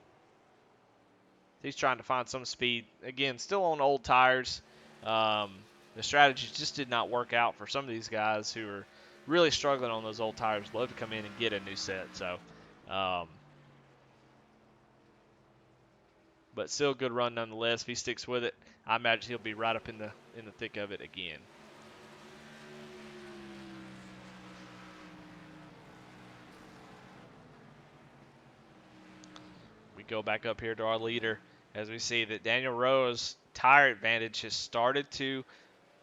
He's trying to find some speed. Again, still on old tires. The strategy just did not work out for some of these guys who are really struggling on those old tires. Love to come in and get a new set. So, but still a good run nonetheless. If he sticks with it, I imagine he'll be right up in the thick of it again. We go back up here to our leader as we see that Daniel Rowe's tire advantage has started to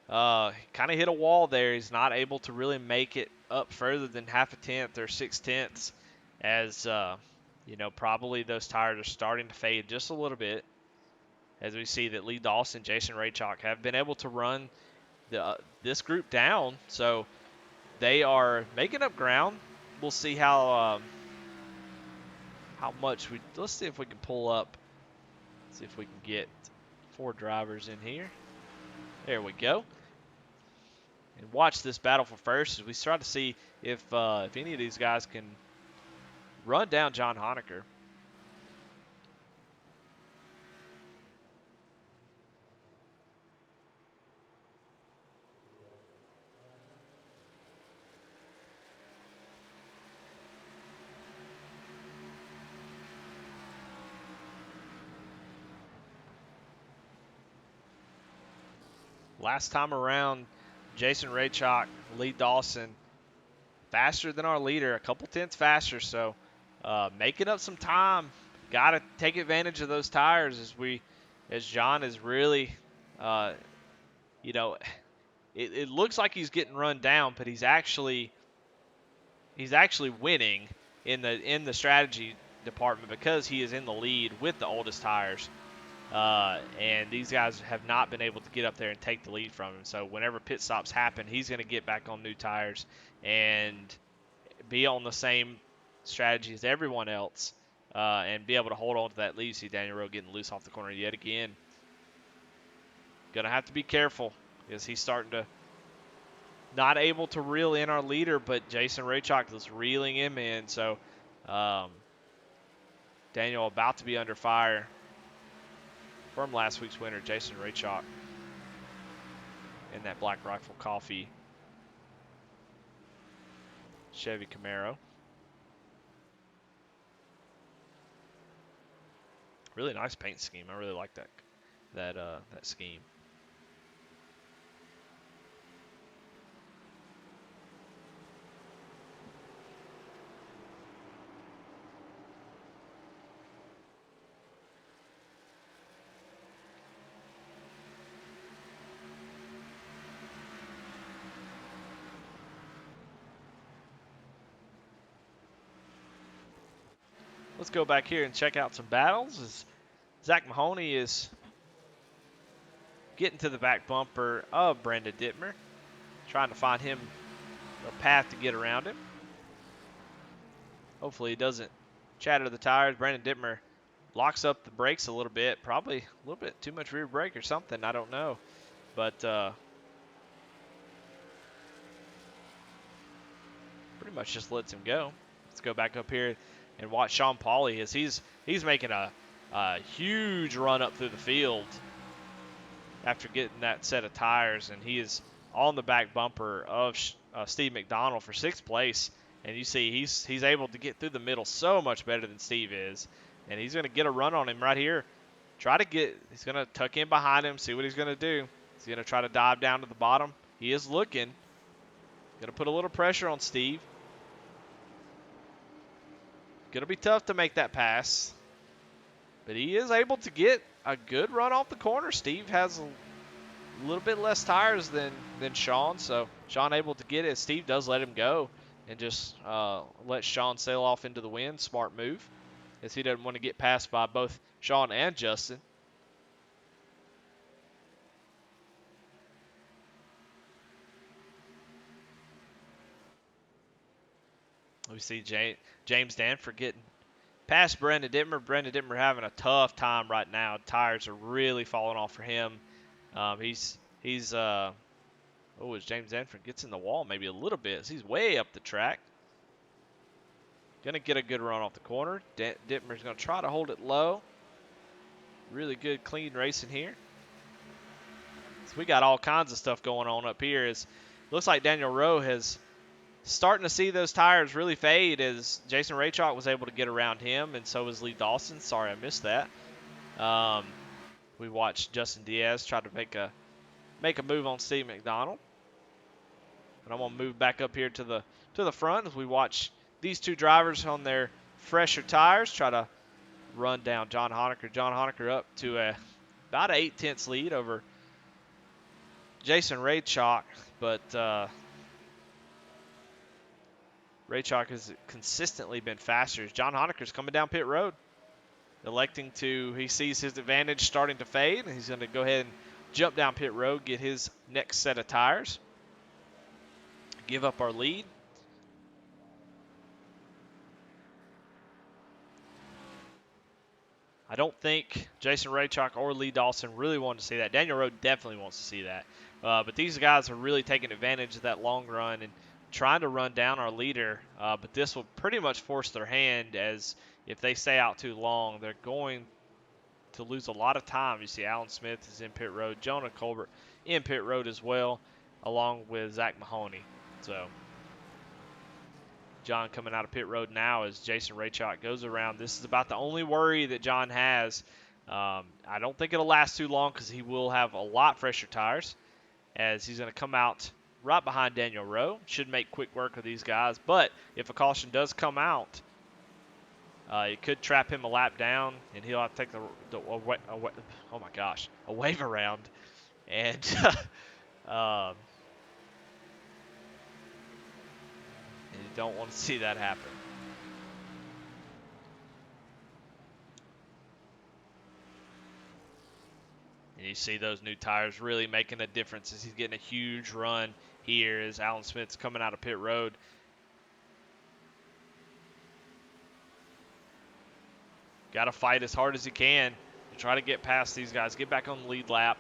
kind of hit a wall there. He's not able to really make it up further than half a tenth or 6/10 as probably those tires are starting to fade just a little bit as we see that Lee Dawson, Jason Rajcok have been able to run this group down. So they are making up ground. We'll see how much let's see if we can pull up. See if we can get 4 drivers in here. There we go. And watch this battle for first as we try to see if any of these guys can run down John Honecker. Last time around, Jason Rajcok, Lee Dawson, faster than our leader, a couple tenths faster. So making up some time. Got to take advantage of those tires as John is really, it looks like he's getting run down, but he's actually winning in the strategy department because he is in the lead with the oldest tires. And these guys have not been able to get up there and take the lead from him. So whenever pit stops happen, he's going to get back on new tires and be on the same strategy as everyone else and be able to hold on to that lead. You see Daniel Rowe getting loose off the corner yet again. Going to have to be careful because he's starting to not able to reel in our leader, but Jason Rajcok is reeling him in. So Daniel about to be under fire from last week's winner, Jason Rajcok, in that Black Rifle Coffee Chevy Camaro. Really nice paint scheme. I really like that scheme. Let's go back here and check out some battles as Zach Mahoney is getting to the back bumper of Brandon Dittmer, trying to find him a path to get around him. Hopefully he doesn't chatter the tires. Brandon Dittmer locks up the brakes a little bit, probably a little bit too much rear brake or something, I don't know. But pretty much just lets him go. Let's go back up here and watch Sean Pauley as he's making a huge run up through the field after getting that set of tires, and he is on the back bumper of Steve McDonald for 6th place. And you see he's able to get through the middle so much better than Steve is, and he's going to get a run on him right here. He's going to tuck in behind him, see what he's going to do. He's going to try to dive down to the bottom. He is looking. Going to put a little pressure on Steve. Going to be tough to make that pass. But he is able to get a good run off the corner. Steve has a little bit less tires than Sean. So Sean able to get it. Steve does let him go and just let Sean sail off into the wind. Smart move, as he doesn't want to get passed by both Sean and Justin. We see James Danford getting past Brandon Dittmer. Brandon Dittmer having a tough time right now. Tires are really falling off for him. As James Danford gets in the wall maybe a little bit. He's way up the track. Going to get a good run off the corner. Dittmer's going to try to hold it low. Really good, clean racing here. So we got all kinds of stuff going on up here. Looks like Daniel Rowe has starting to see those tires really fade as Jason Rajcok was able to get around him, and so was Lee Dawson. Sorry I missed that. We watched Justin Diaz try to make a move on Steve McDonald. And I'm going to move back up here to the front as we watch these two drivers on their fresher tires try to run down John Honecker. John Honecker up to about an 8/10 lead over Jason Rajcok, but Rajcok has consistently been faster. John Honecker's coming down pit road. electing to, he sees his advantage starting to fade, and he's going to go ahead and jump down pit road, get his next set of tires, give up our lead. I don't think Jason Rajcok or Lee Dawson really wanted to see that. Daniel Rowe definitely wants to see that. But these guys are really taking advantage of that long run and trying to run down our leader. But this will pretty much force their hand, as if they stay out too long, they're going to lose a lot of time. You see Alan Smith is in pit road, Jonah Colbert in pit road as well, along with Zach Mahoney. So John coming out of pit road now as Jason Rajcok goes around. This is about the only worry that John has. I don't think it'll last too long because he will have a lot fresher tires, as he's going to come out right behind Daniel Rowe. Should make quick work of these guys. But if a caution does come out, it could trap him a lap down, and he'll have to take a wave around. And and you don't want to see that happen. And you see those new tires really making a difference as he's getting a huge run here as Alan Smith's coming out of pit road. Got to fight as hard as he can to try to get past these guys, get back on the lead lap.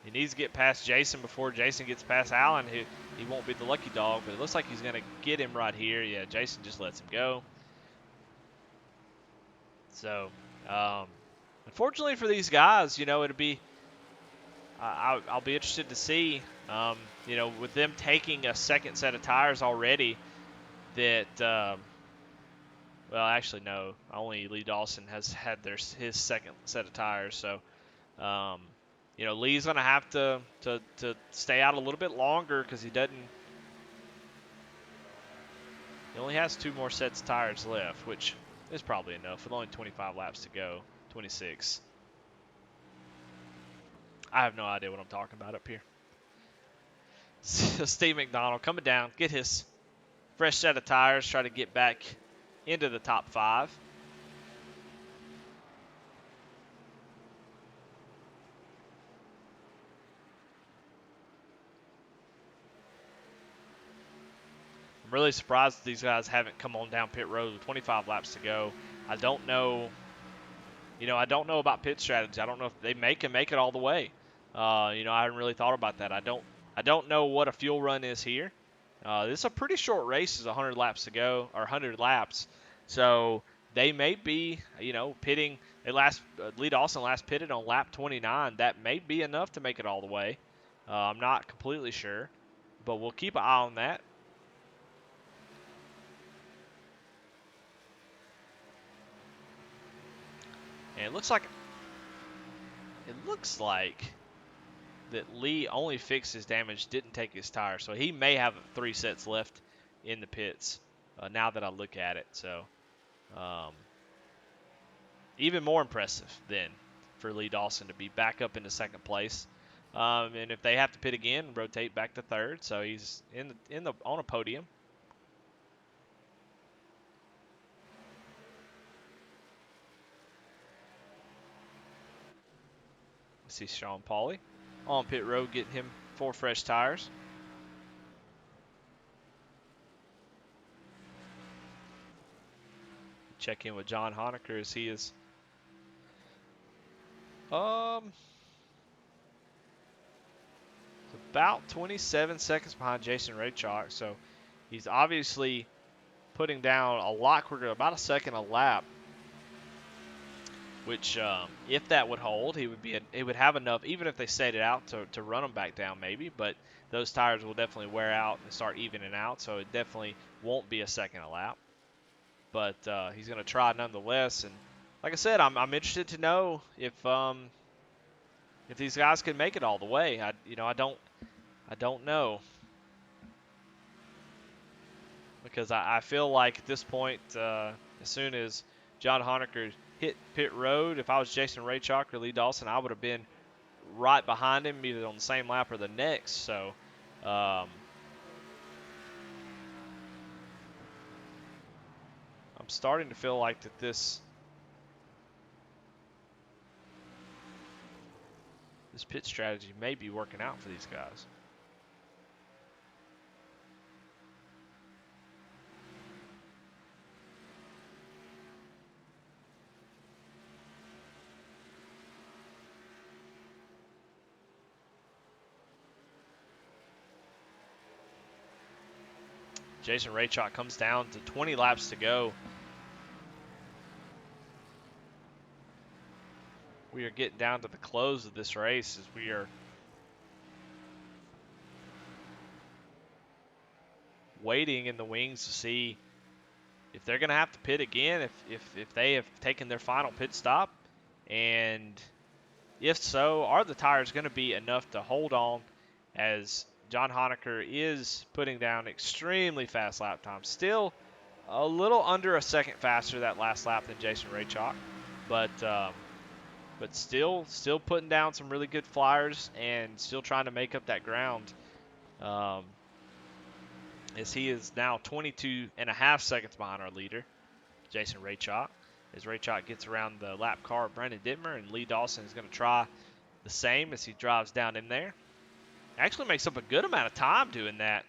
He needs to get past Jason before Jason gets past Alan. He won't be the lucky dog, but it looks like he's going to get him right here. Yeah, Jason just lets him go. So, unfortunately for these guys, it'll be, I'll be interested to see, with them taking a second set of tires already, that, well, actually, no, only Lee Dawson has had his second set of tires. So, Lee's going to have to stay out a little bit longer because he only has 2 more sets of tires left, which is probably enough with only 25 laps to go, 26. I have no idea what I'm talking about up here. Steve McDonald coming down, get his fresh set of tires, try to get back into the top 5. I'm really surprised these guys haven't come on down pit road with 25 laps to go. I don't know. I don't know about pit strategy. I don't know if they can make it all the way. I haven't really thought about that. I don't know what a fuel run is here. This is a pretty short race. It's 100 laps to go, or 100 laps. So they may be, pitting. Lee Dawson last pitted on lap 29. That may be enough to make it all the way. I'm not completely sure, but we'll keep an eye on that. And it looks like that Lee only fixed his damage, didn't take his tire. So he may have 3 sets left in the pits now that I look at it. So even more impressive then for Lee Dawson to be back up into second place. And if they have to pit again, rotate back to third. So he's on a podium. See Sean Pauly on pit road getting him 4 fresh tires. Check in with John Honecker as he is about 27 seconds behind Jason Rajcok. So he's obviously putting down a lot quicker, about a second a lap. Which, if that would hold, it would have enough, even if they stayed it out, to run them back down maybe. But those tires will definitely wear out and start evening out, so it definitely won't be a second a lap. But he's going to try nonetheless. And like I said, I'm interested to know if these guys can make it all the way. I don't know, because I feel like at this point, as soon as John Honecker hit pit road, if I was Jason Rajcok or Lee Dawson, I would have been right behind him, either on the same lap or the next. So I'm starting to feel like that this pit strategy may be working out for these guys. Jason Rajcok comes down to 20 laps to go. We are getting down to the close of this race as we are waiting in the wings to see if they're going to have to pit again, if they have taken their final pit stop, and if so, are the tires going to be enough to hold on, as John Honaker is putting down extremely fast lap times. Still a little under a second faster that last lap than Jason Rajcok, but still putting down some really good flyers and still trying to make up that ground. As he is now 22.5 seconds behind our leader, Jason Rajcok. As Rajcok gets around the lap car of Brandon Dittmer, and Lee Dawson is going to try the same as he drives down in there. Actually makes up a good amount of time doing that.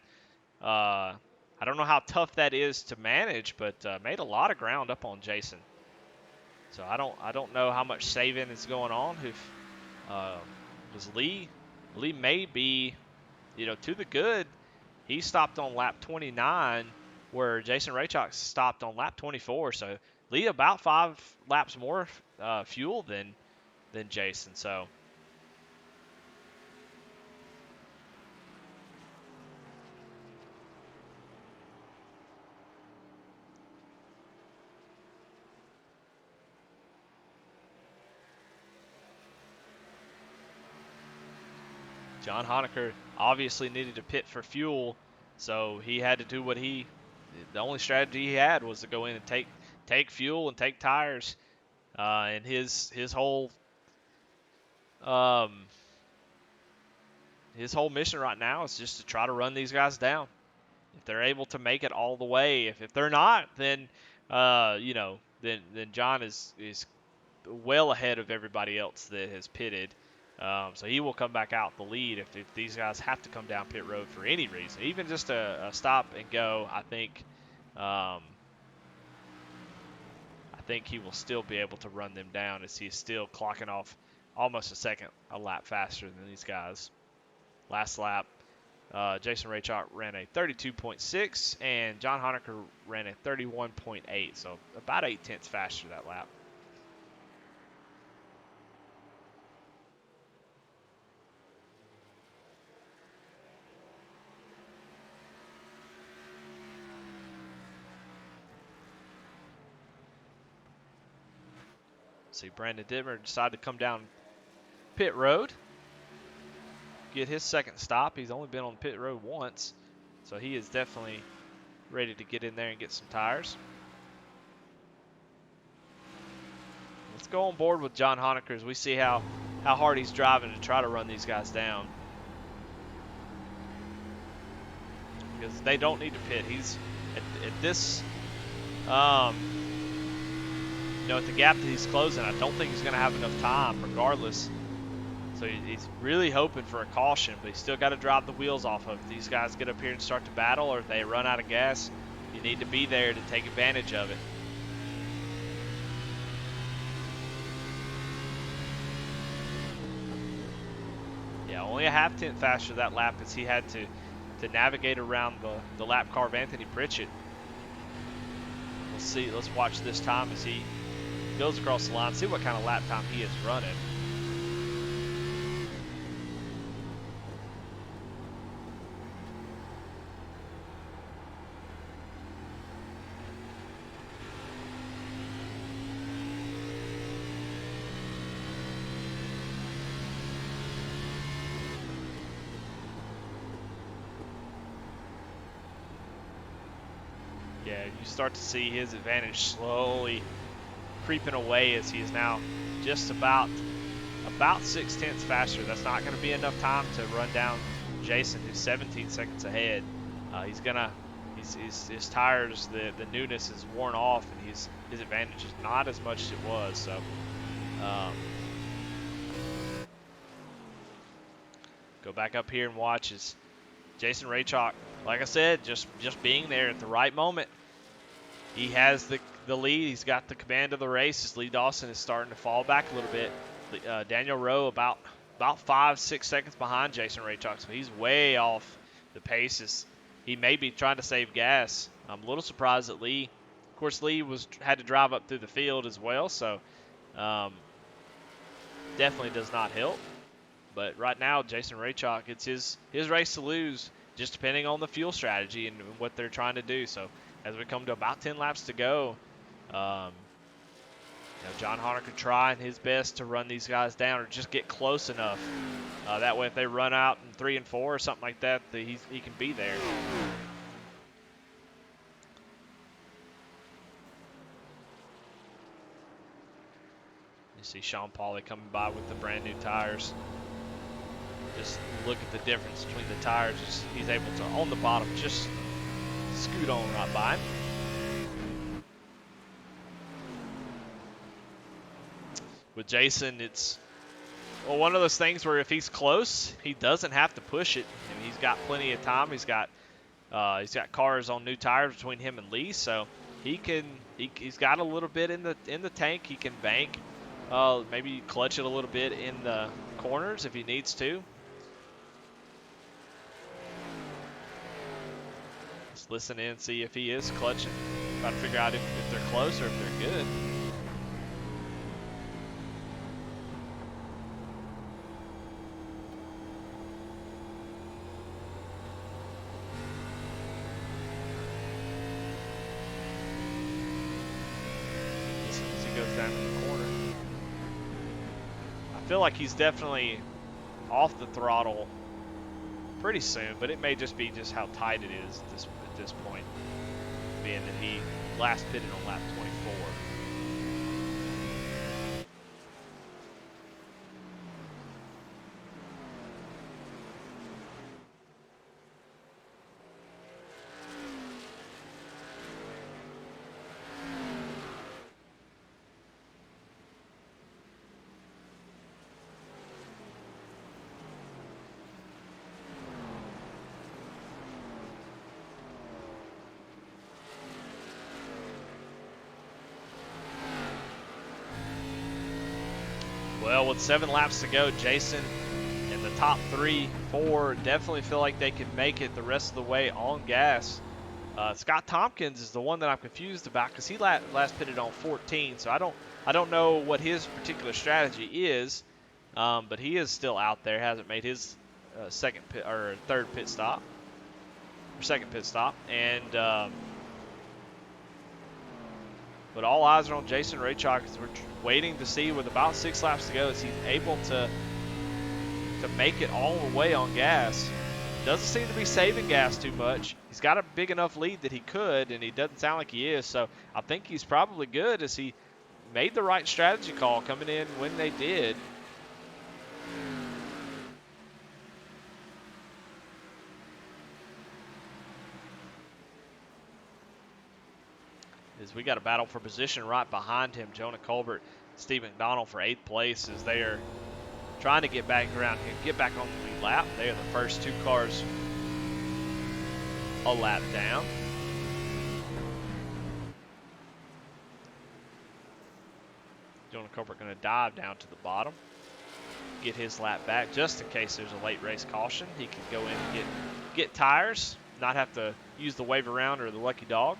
I don't know how tough that is to manage, but made a lot of ground up on Jason. So I don't know how much saving is going on. If was Lee may be, to the good. He stopped on lap 29, where Jason Rajcok stopped on lap 24. So Lee about 5 laps more fuel than Jason. So John Honaker obviously needed to pit for fuel, so he had to do the only strategy he had was to go in and take fuel and take tires. And his whole mission right now is just to try to run these guys down. If they're able to make it all the way, if they're not, then then John is well ahead of everybody else that has pitted. So he will come back out the lead if these guys have to come down pit road for any reason, even just a stop and go. I think he will still be able to run them down, as he's still clocking off almost a lap faster than these guys. Last lap, Jason Rajcok ran a 32.6 and John Honaker ran a 31.8, so about 0.8 faster that lap. See, Brandon Dittmer decided to come down pit road, get his second stop. He's only been on pit road once, so he is definitely ready to get in there and get some tires. Let's go on board with John Honaker as we see how hard he's driving to try to run these guys down, because they don't need to pit. He's at this at the gap that he's closing, I don't think he's going to have enough time regardless. So he's really hoping for a caution, but he's still got to drop the wheels off of. If these guys get up here and start to battle, or if they run out of gas, you need to be there to take advantage of it. Yeah, only a 0.5 faster that lap, as he had to navigate around the lap car of Anthony Pritchett. We'll see. Let's watch this time as he goes across the line, see what kind of lap time he is running. Yeah, you start to see his advantage slowly creeping away, as he is now just about 0.6 faster. That's not going to be enough time to run down Jason, who's 17 seconds ahead. He's his tires, the newness is worn off, and his advantage is not as much as it was. So go back up here and watch as Jason Rajcok, like I said, just being there at the right moment. He has the lead. He's got the command of the race. As Lee Dawson is starting to fall back a little bit. Daniel Rowe about 5-6 seconds behind Jason Rajcok, so he's way off the paces. He may be trying to save gas. I'm a little surprised that Lee, of course, Lee had to drive up through the field as well, so definitely does not help. But right now, Jason Rajcok, it's his race to lose, just depending on the fuel strategy and what they're trying to do. So as we come to about 10 laps to go, John Honaker trying his best to run these guys down or just get close enough. That way, if they run out in 3 and 4 or something like that, he can be there. You see Sean Pauley coming by with the brand new tires. Just look at the difference between the tires. He's able to, on the bottom, just scoot on right by him. With Jason, it's one of those things where if he's close, he doesn't have to push it. I mean, he's got plenty of time. He's got cars on new tires between him and Lee, so he's got a little bit in the tank. He can bank, maybe clutch it a little bit in the corners if he needs to. Just listen in and see if he is clutching. Try to figure out if they're close or if they're good. Down in the corner. I feel like he's definitely off the throttle pretty soon, but it may just be how tight it is at this point, being that he last pitted on lap 24. Well, with 7 laps to go, Jason and the top 3, 4 definitely feel like they can make it the rest of the way on gas. Scott Tompkins is the one that I'm confused about because he last pitted on 14, so I don't know what his particular strategy is, but he is still out there. Hasn't made his second pit stop, and but all eyes are on Jason Rajcok as we're waiting to see with about 6 laps to go is he's able to make it all the way on gas. Doesn't seem to be saving gas too much. He's got a big enough lead that he could, and he doesn't sound like he is. So I think he's probably good as he made the right strategy call coming in when they did. As we got a battle for position right behind him. Jonah Colbert, Steve McDonald for 8th place as they are trying to get back around here, get back on the lead lap. They are the first 2 cars a lap down. Jonah Colbert going to dive down to the bottom, get his lap back just in case there's a late race caution. He can go in and get tires, not have to use the wave around or the lucky dog.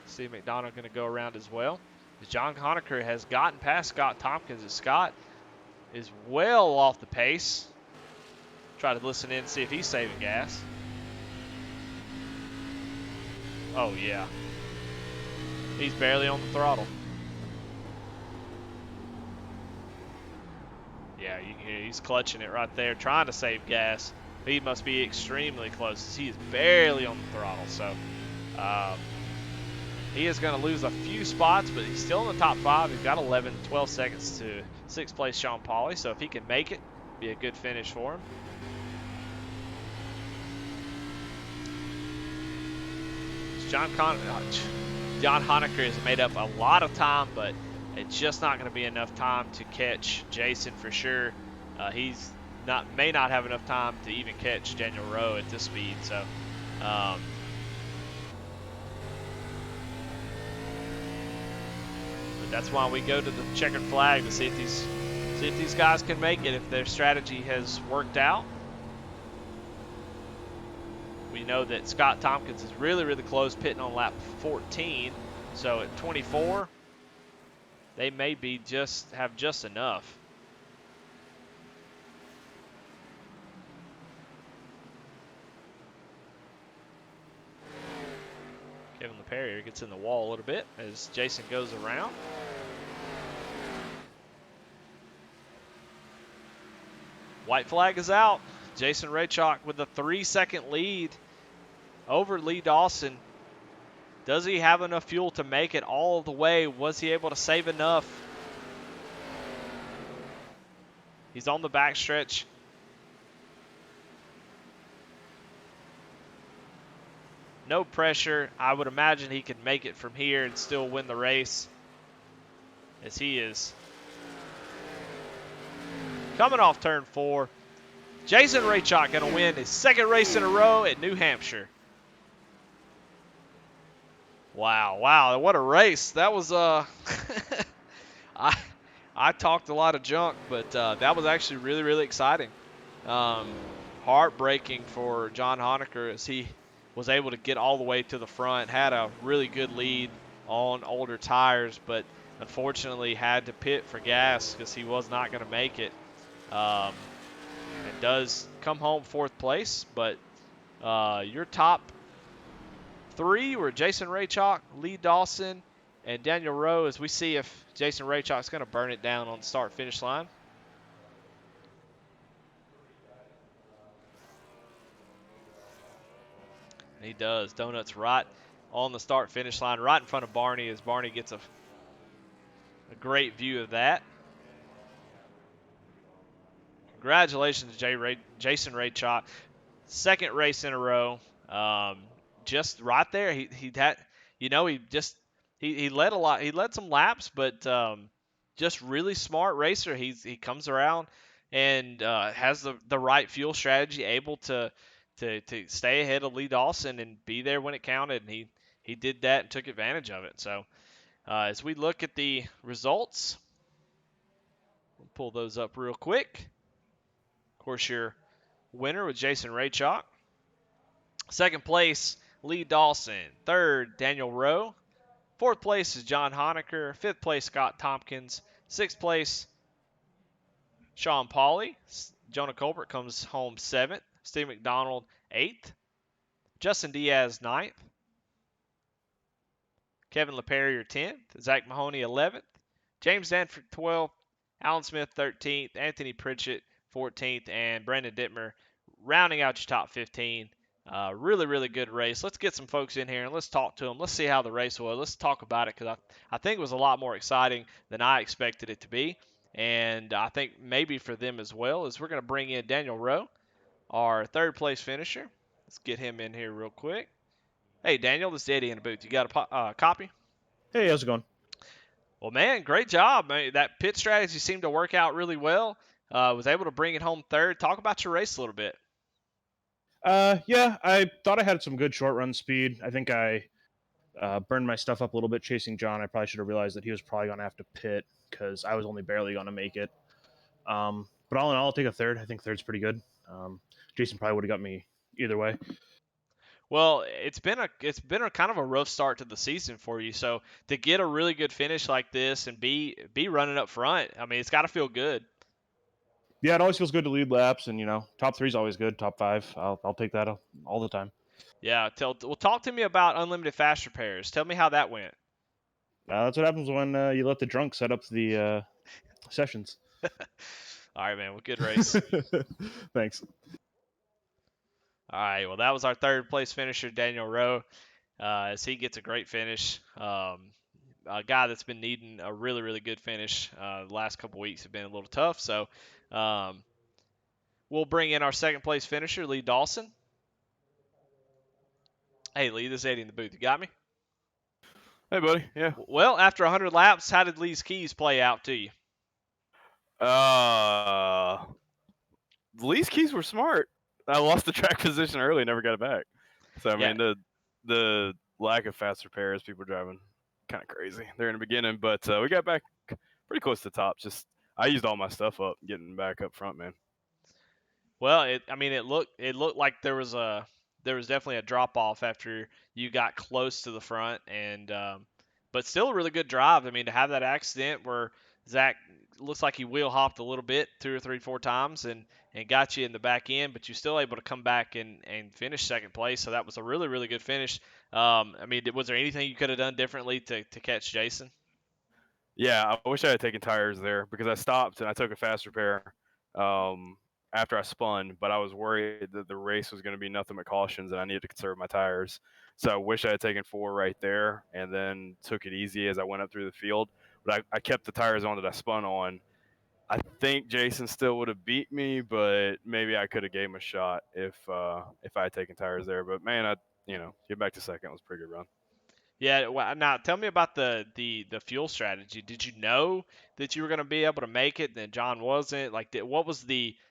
Steve McDonald going to go around as well. John Honaker has gotten past Scott Tompkins, as Scott is well off the pace. Try to listen in and see if he's saving gas. Oh, yeah. He's barely on the throttle. Yeah, you can hear he's clutching it right there, trying to save gas. He must be extremely close. He is barely on the throttle, so he is going to lose a few spots, but he's still in the top 5. He's got 12 seconds to 6th place Sean Pauley, so if he can make it, be a good finish for him. John Honaker has made up a lot of time, but it's just not going to be enough time to catch Jason for sure. He's may not have enough time to even catch Daniel Rowe at this speed. So, but that's why we go to the checkered flag to see if these guys can make it, if their strategy has worked out. We know that Scott Tompkins is really, really close, pitting on lap 14. So at 24, they may be have just enough. Kevin LePerrier gets in the wall a little bit as Jason goes around. White flag is out. Jason Rajcok with a 3-second lead over Lee Dawson. Does he have enough fuel to make it all the way? Was he able to save enough? He's on the backstretch. No pressure. I would imagine he could make it from here and still win the race, as he is coming off turn 4. Jason Rajcok going to win his second race in a row at New Hampshire. Wow, what a race. That was I talked a lot of junk, but that was actually really, really exciting. Heartbreaking for John Honaker as he was able to get all the way to the front, had a really good lead on older tires, but unfortunately had to pit for gas because he was not going to make it. And does come home 4th place, but your top 3 were Jason Rajcok, Lee Dawson, and Daniel Rowe, as we see if Jason Rajcok's going to burn it down on the start-finish line. He does. Donuts right on the start-finish line, right in front of Barney, as Barney gets a great view of that. Congratulations to Jason Rajcok. Second race in a row. Just right there. He led a lot. He led some laps, but just really smart racer. He comes around and has the right fuel strategy, able to stay ahead of Lee Dawson and be there when it counted. And he did that and took advantage of it. So as we look at the results, we'll pull those up real quick. Of course, your winner was Jason Rajcok. Second place, Lee Dawson. Third, Daniel Rowe. 4th place is John Honaker. 5th place, Scott Tompkins. 6th place, Sean Pauley. Jonah Colbert comes home 7th. Steve McDonald 8th. Justin Diaz 9th. Kevin LePerrier 10th. Zach Mahoney 11th. James Danford 12th. Alan Smith 13th. Anthony Pritchett 14th. And Brandon Dittmer rounding out your top 15. Really, really good race. Let's get some folks in here and let's talk to them. Let's see how the race was. Let's talk about it because I think it was a lot more exciting than I expected it to be. And I think maybe for them as well, is we're going to bring in Daniel Rowe, our 3rd place finisher. Let's get him in here real quick. Hey, Daniel, this is Eddie in the booth. You got a copy? Hey, how's it going? Well, man, great job. Man, that pit strategy seemed to work out really well. Was able to bring it home 3rd. Talk about your race a little bit. Yeah, I thought I had some good short run speed. I think I burned my stuff up a little bit chasing John. I probably should have realized that he was probably going to have to pit because I was only barely going to make it. But all in all, I'll take a 3rd. I think 3rd's pretty good. Jason probably would have got me either way. Well, it's been a kind of a rough start to the season for you. So to get a really good finish like this and be running up front, I mean, it's got to feel good. Yeah, it always feels good to lead laps, and top 3 is always good. Top 5, I'll take that all the time. Yeah, talk to me about unlimited fast repairs. Tell me how that went. That's what happens when you let the drunk set up the sessions. All right, man. Well, good race. Thanks. All right. Well, that was our 3rd place finisher, Daniel Rowe, as he gets a great finish. A guy that's been needing a really, really good finish. The last couple weeks have been a little tough. So we'll bring in our 2nd place finisher, Lee Dawson. Hey, Lee, this is Eddie in the booth. You got me? Hey, buddy. Yeah. Well, after 100 laps, how did Lee's keys play out to you? Lee's keys were smart. I lost the track position early, never got it back. So I Yeah. mean, the lack of fast repairs, people driving kind of crazy there in the beginning, but we got back pretty close to the top. Just I used all my stuff up getting back up front, man. Well, it looked like there was definitely a drop off after you got close to the front, and but still a really good drive. I mean, to have that accident where Zach looks like he wheel hopped a little bit 2 or 3 4 times and got you in the back end, but you're still able to come back and finish second place. So that was a really really good finish. I mean, was there anything you could have done differently to catch Jason? Yeah, I wish I had taken tires there because I stopped and I took a fast repair after I spun, but I was worried that the race was going to be nothing but cautions and I needed to conserve my tires. So I wish I had taken 4 right there and then took it easy as I went up through the field. But I kept the tires on that I spun on. I think Jason still would have beat me, but maybe I could have gave him a shot if I had taken tires there. But man, get back to second was a pretty good run. Yeah, well, now tell me about the fuel strategy. Did you know that you were going to be able to make it, and then John wasn't? Like,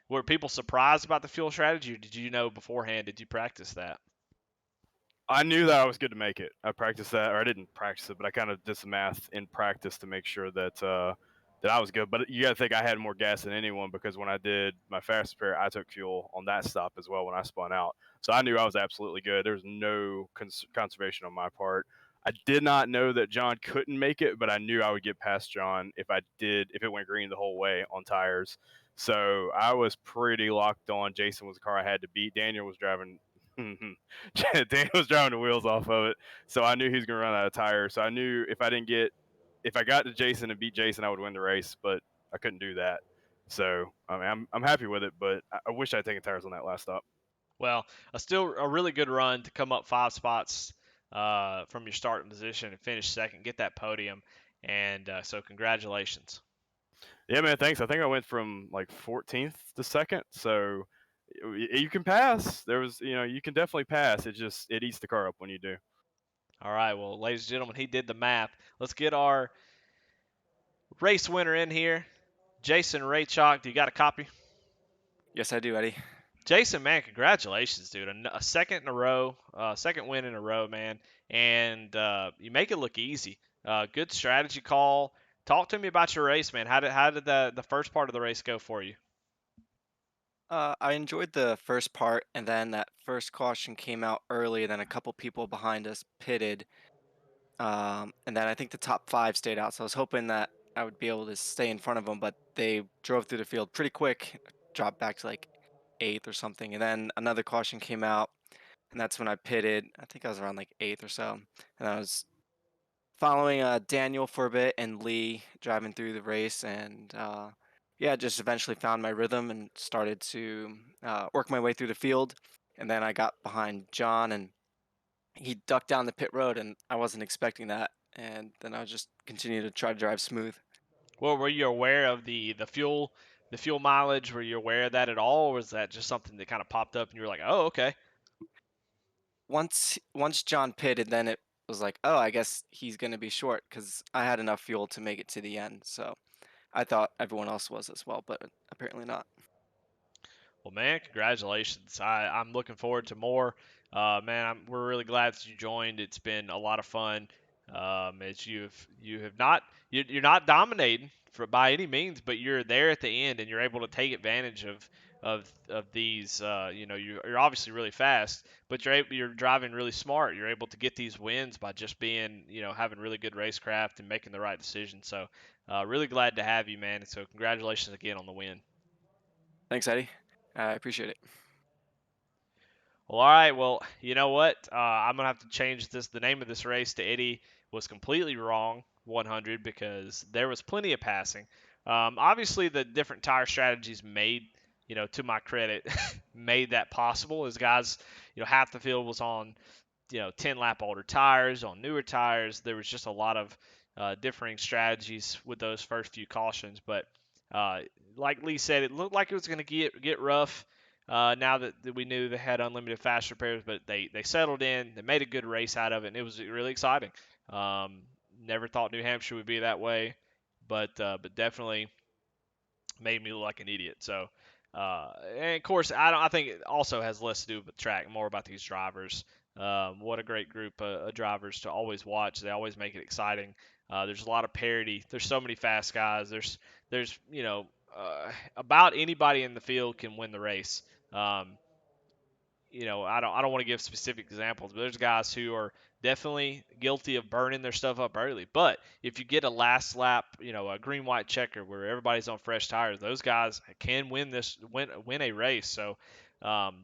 were people surprised about the fuel strategy, or did you know beforehand? Did you practice that? I knew that I was good to make it. I practiced that, or I didn't practice it, but I kind of did some math in practice to make sure that that I was good. But you got to think I had more gas than anyone because when I did my fast repair, I took fuel on that stop as well when I spun out. So I knew I was absolutely good. There was no conservation on my part. I did not know that John couldn't make it, but I knew I would get past John if it went green the whole way on tires. So I was pretty locked on. Jason was the car I had to beat. Daniel was driving. Daniel was driving the wheels off of it, so I knew he was going to run out of tires. So I knew if I got to Jason and beat Jason, I would win the race, but I couldn't do that. So I mean, I'm happy with it, but I wish I'd taken tires on that last stop. Well, still a really good run to come up 5 spots from your starting position and finish second, get that podium, and so congratulations. Yeah, man, thanks. I think I went from like 14th to second, so you can pass. You can definitely pass. It eats the car up when you do. All right, well, ladies and gentlemen, he did the math. Let's get our race winner in here, Jason Rajcok. Do you got a copy? Yes, I do, Eddie. Jason, man, congratulations, dude. A second in a row, second win in a row, man. And you make it look easy. Good strategy call. Talk to me about your race, man. How did the first part of the race go for you? I enjoyed the first part, and then that first caution came out early, and then a couple people behind us pitted. And then I think the top 5 stayed out, so I was hoping that I would be able to stay in front of them, but they drove through the field pretty quick, dropped back to like 8th or something, and then another caution came out, and that's when I pitted. I think I was around like 8th or so, and I was following Daniel for a bit and Lee driving through the race, and yeah, just eventually found my rhythm and started to work my way through the field. And then I got behind John, and he ducked down the pit road, and I wasn't expecting that. And then I just continued to try to drive smooth. Well, were you aware of the fuel mileage? Were you aware of that at all, or was that just something that kind of popped up and you were like, oh, okay? Once John pitted, then it was like, oh, I guess he's gonna be short because I had enough fuel to make it to the end. So I thought everyone else was as well, but apparently not. Well, man, congratulations. I'm looking forward to more. Man, we're really glad that you joined. It's been a lot of fun. As you have not you're not dominating by any means, but you're there at the end and you're able to take advantage of these. You're obviously really fast, but you're driving really smart. You're able to get these wins by just being having really good racecraft and making the right decisions. So, really glad to have you, man. And so, congratulations again on the win. Thanks, Eddie. I appreciate it. Well, all right. Well, you know what? I'm gonna have to change this. The name of this race to Eddie was completely wrong, 100, because there was plenty of passing. Obviously, the different tire strategies made, to my credit, made that possible. As guys, half the field was on, 10 lap older tires, on newer tires. There was just a lot of differing strategies with those first few cautions. But like Lee said, it looked like it was gonna get rough. now that we knew they had unlimited fast repairs, but they settled in. They made a good race out of it, and it was really exciting. Never thought New Hampshire would be that way, but definitely made me look like an idiot. So, and of course, I think it also has less to do with the track, more about these drivers. What a great group of drivers to always watch. They always make it exciting. There's a lot of parity. There's so many fast guys. There's about anybody in the field can win the race. Um, I don't want to give specific examples, but there's guys who are definitely guilty of burning their stuff up early. But if you get a last lap, a green white checker where everybody's on fresh tires, those guys can win a race. So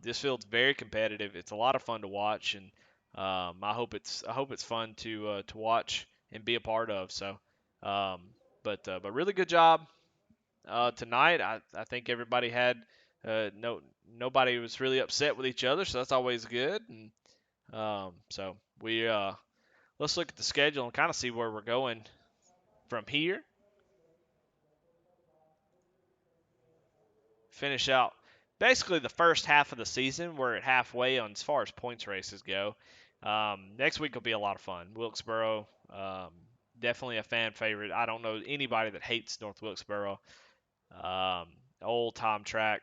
this field's very competitive. It's a lot of fun to watch, and I hope it's fun to watch and be a part of. So, but really good job tonight. I think everybody had nobody was really upset with each other, so that's always good. And so we let's look at the schedule and kind of see where we're going from here. Finish out basically the first half of the season. We're at halfway on as far as points races go. Next week will be a lot of fun. Wilkesboro, definitely a fan favorite. I don't know anybody that hates North Wilkesboro. Old time track,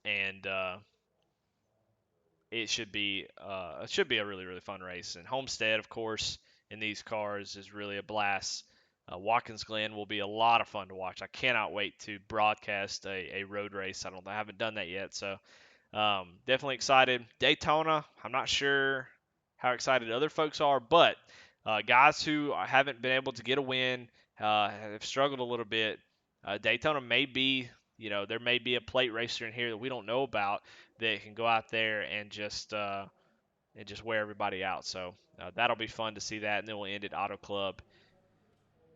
and it should be a really really fun race. And Homestead, of course, in these cars is really a blast. Watkins Glen will be a lot of fun to watch. I cannot wait to broadcast a road race. I haven't done that yet, so definitely excited. Daytona, I'm not sure how excited other folks are, but guys who haven't been able to get a win have struggled a little bit. Daytona may be, there may be a plate racer in here that we don't know about that can go out there and just wear everybody out. So that'll be fun to see that, and then we'll end at Auto Club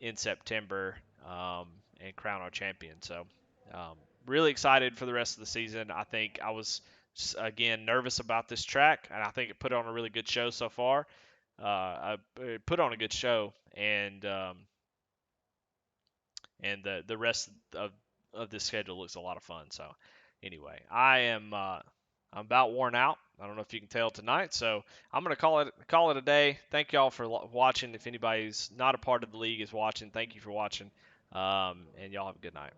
in September and crown our champion. So really excited for the rest of the season. I think I was again nervous about this track, and I think it put on a really good show so far. I put on a good show, and the rest of this schedule looks a lot of fun. So anyway, I'm about worn out. I don't know if you can tell tonight, so I'm gonna call it a day. Thank y'all for watching. If anybody's not a part of the league is watching, thank you for watching, and y'all have a good night.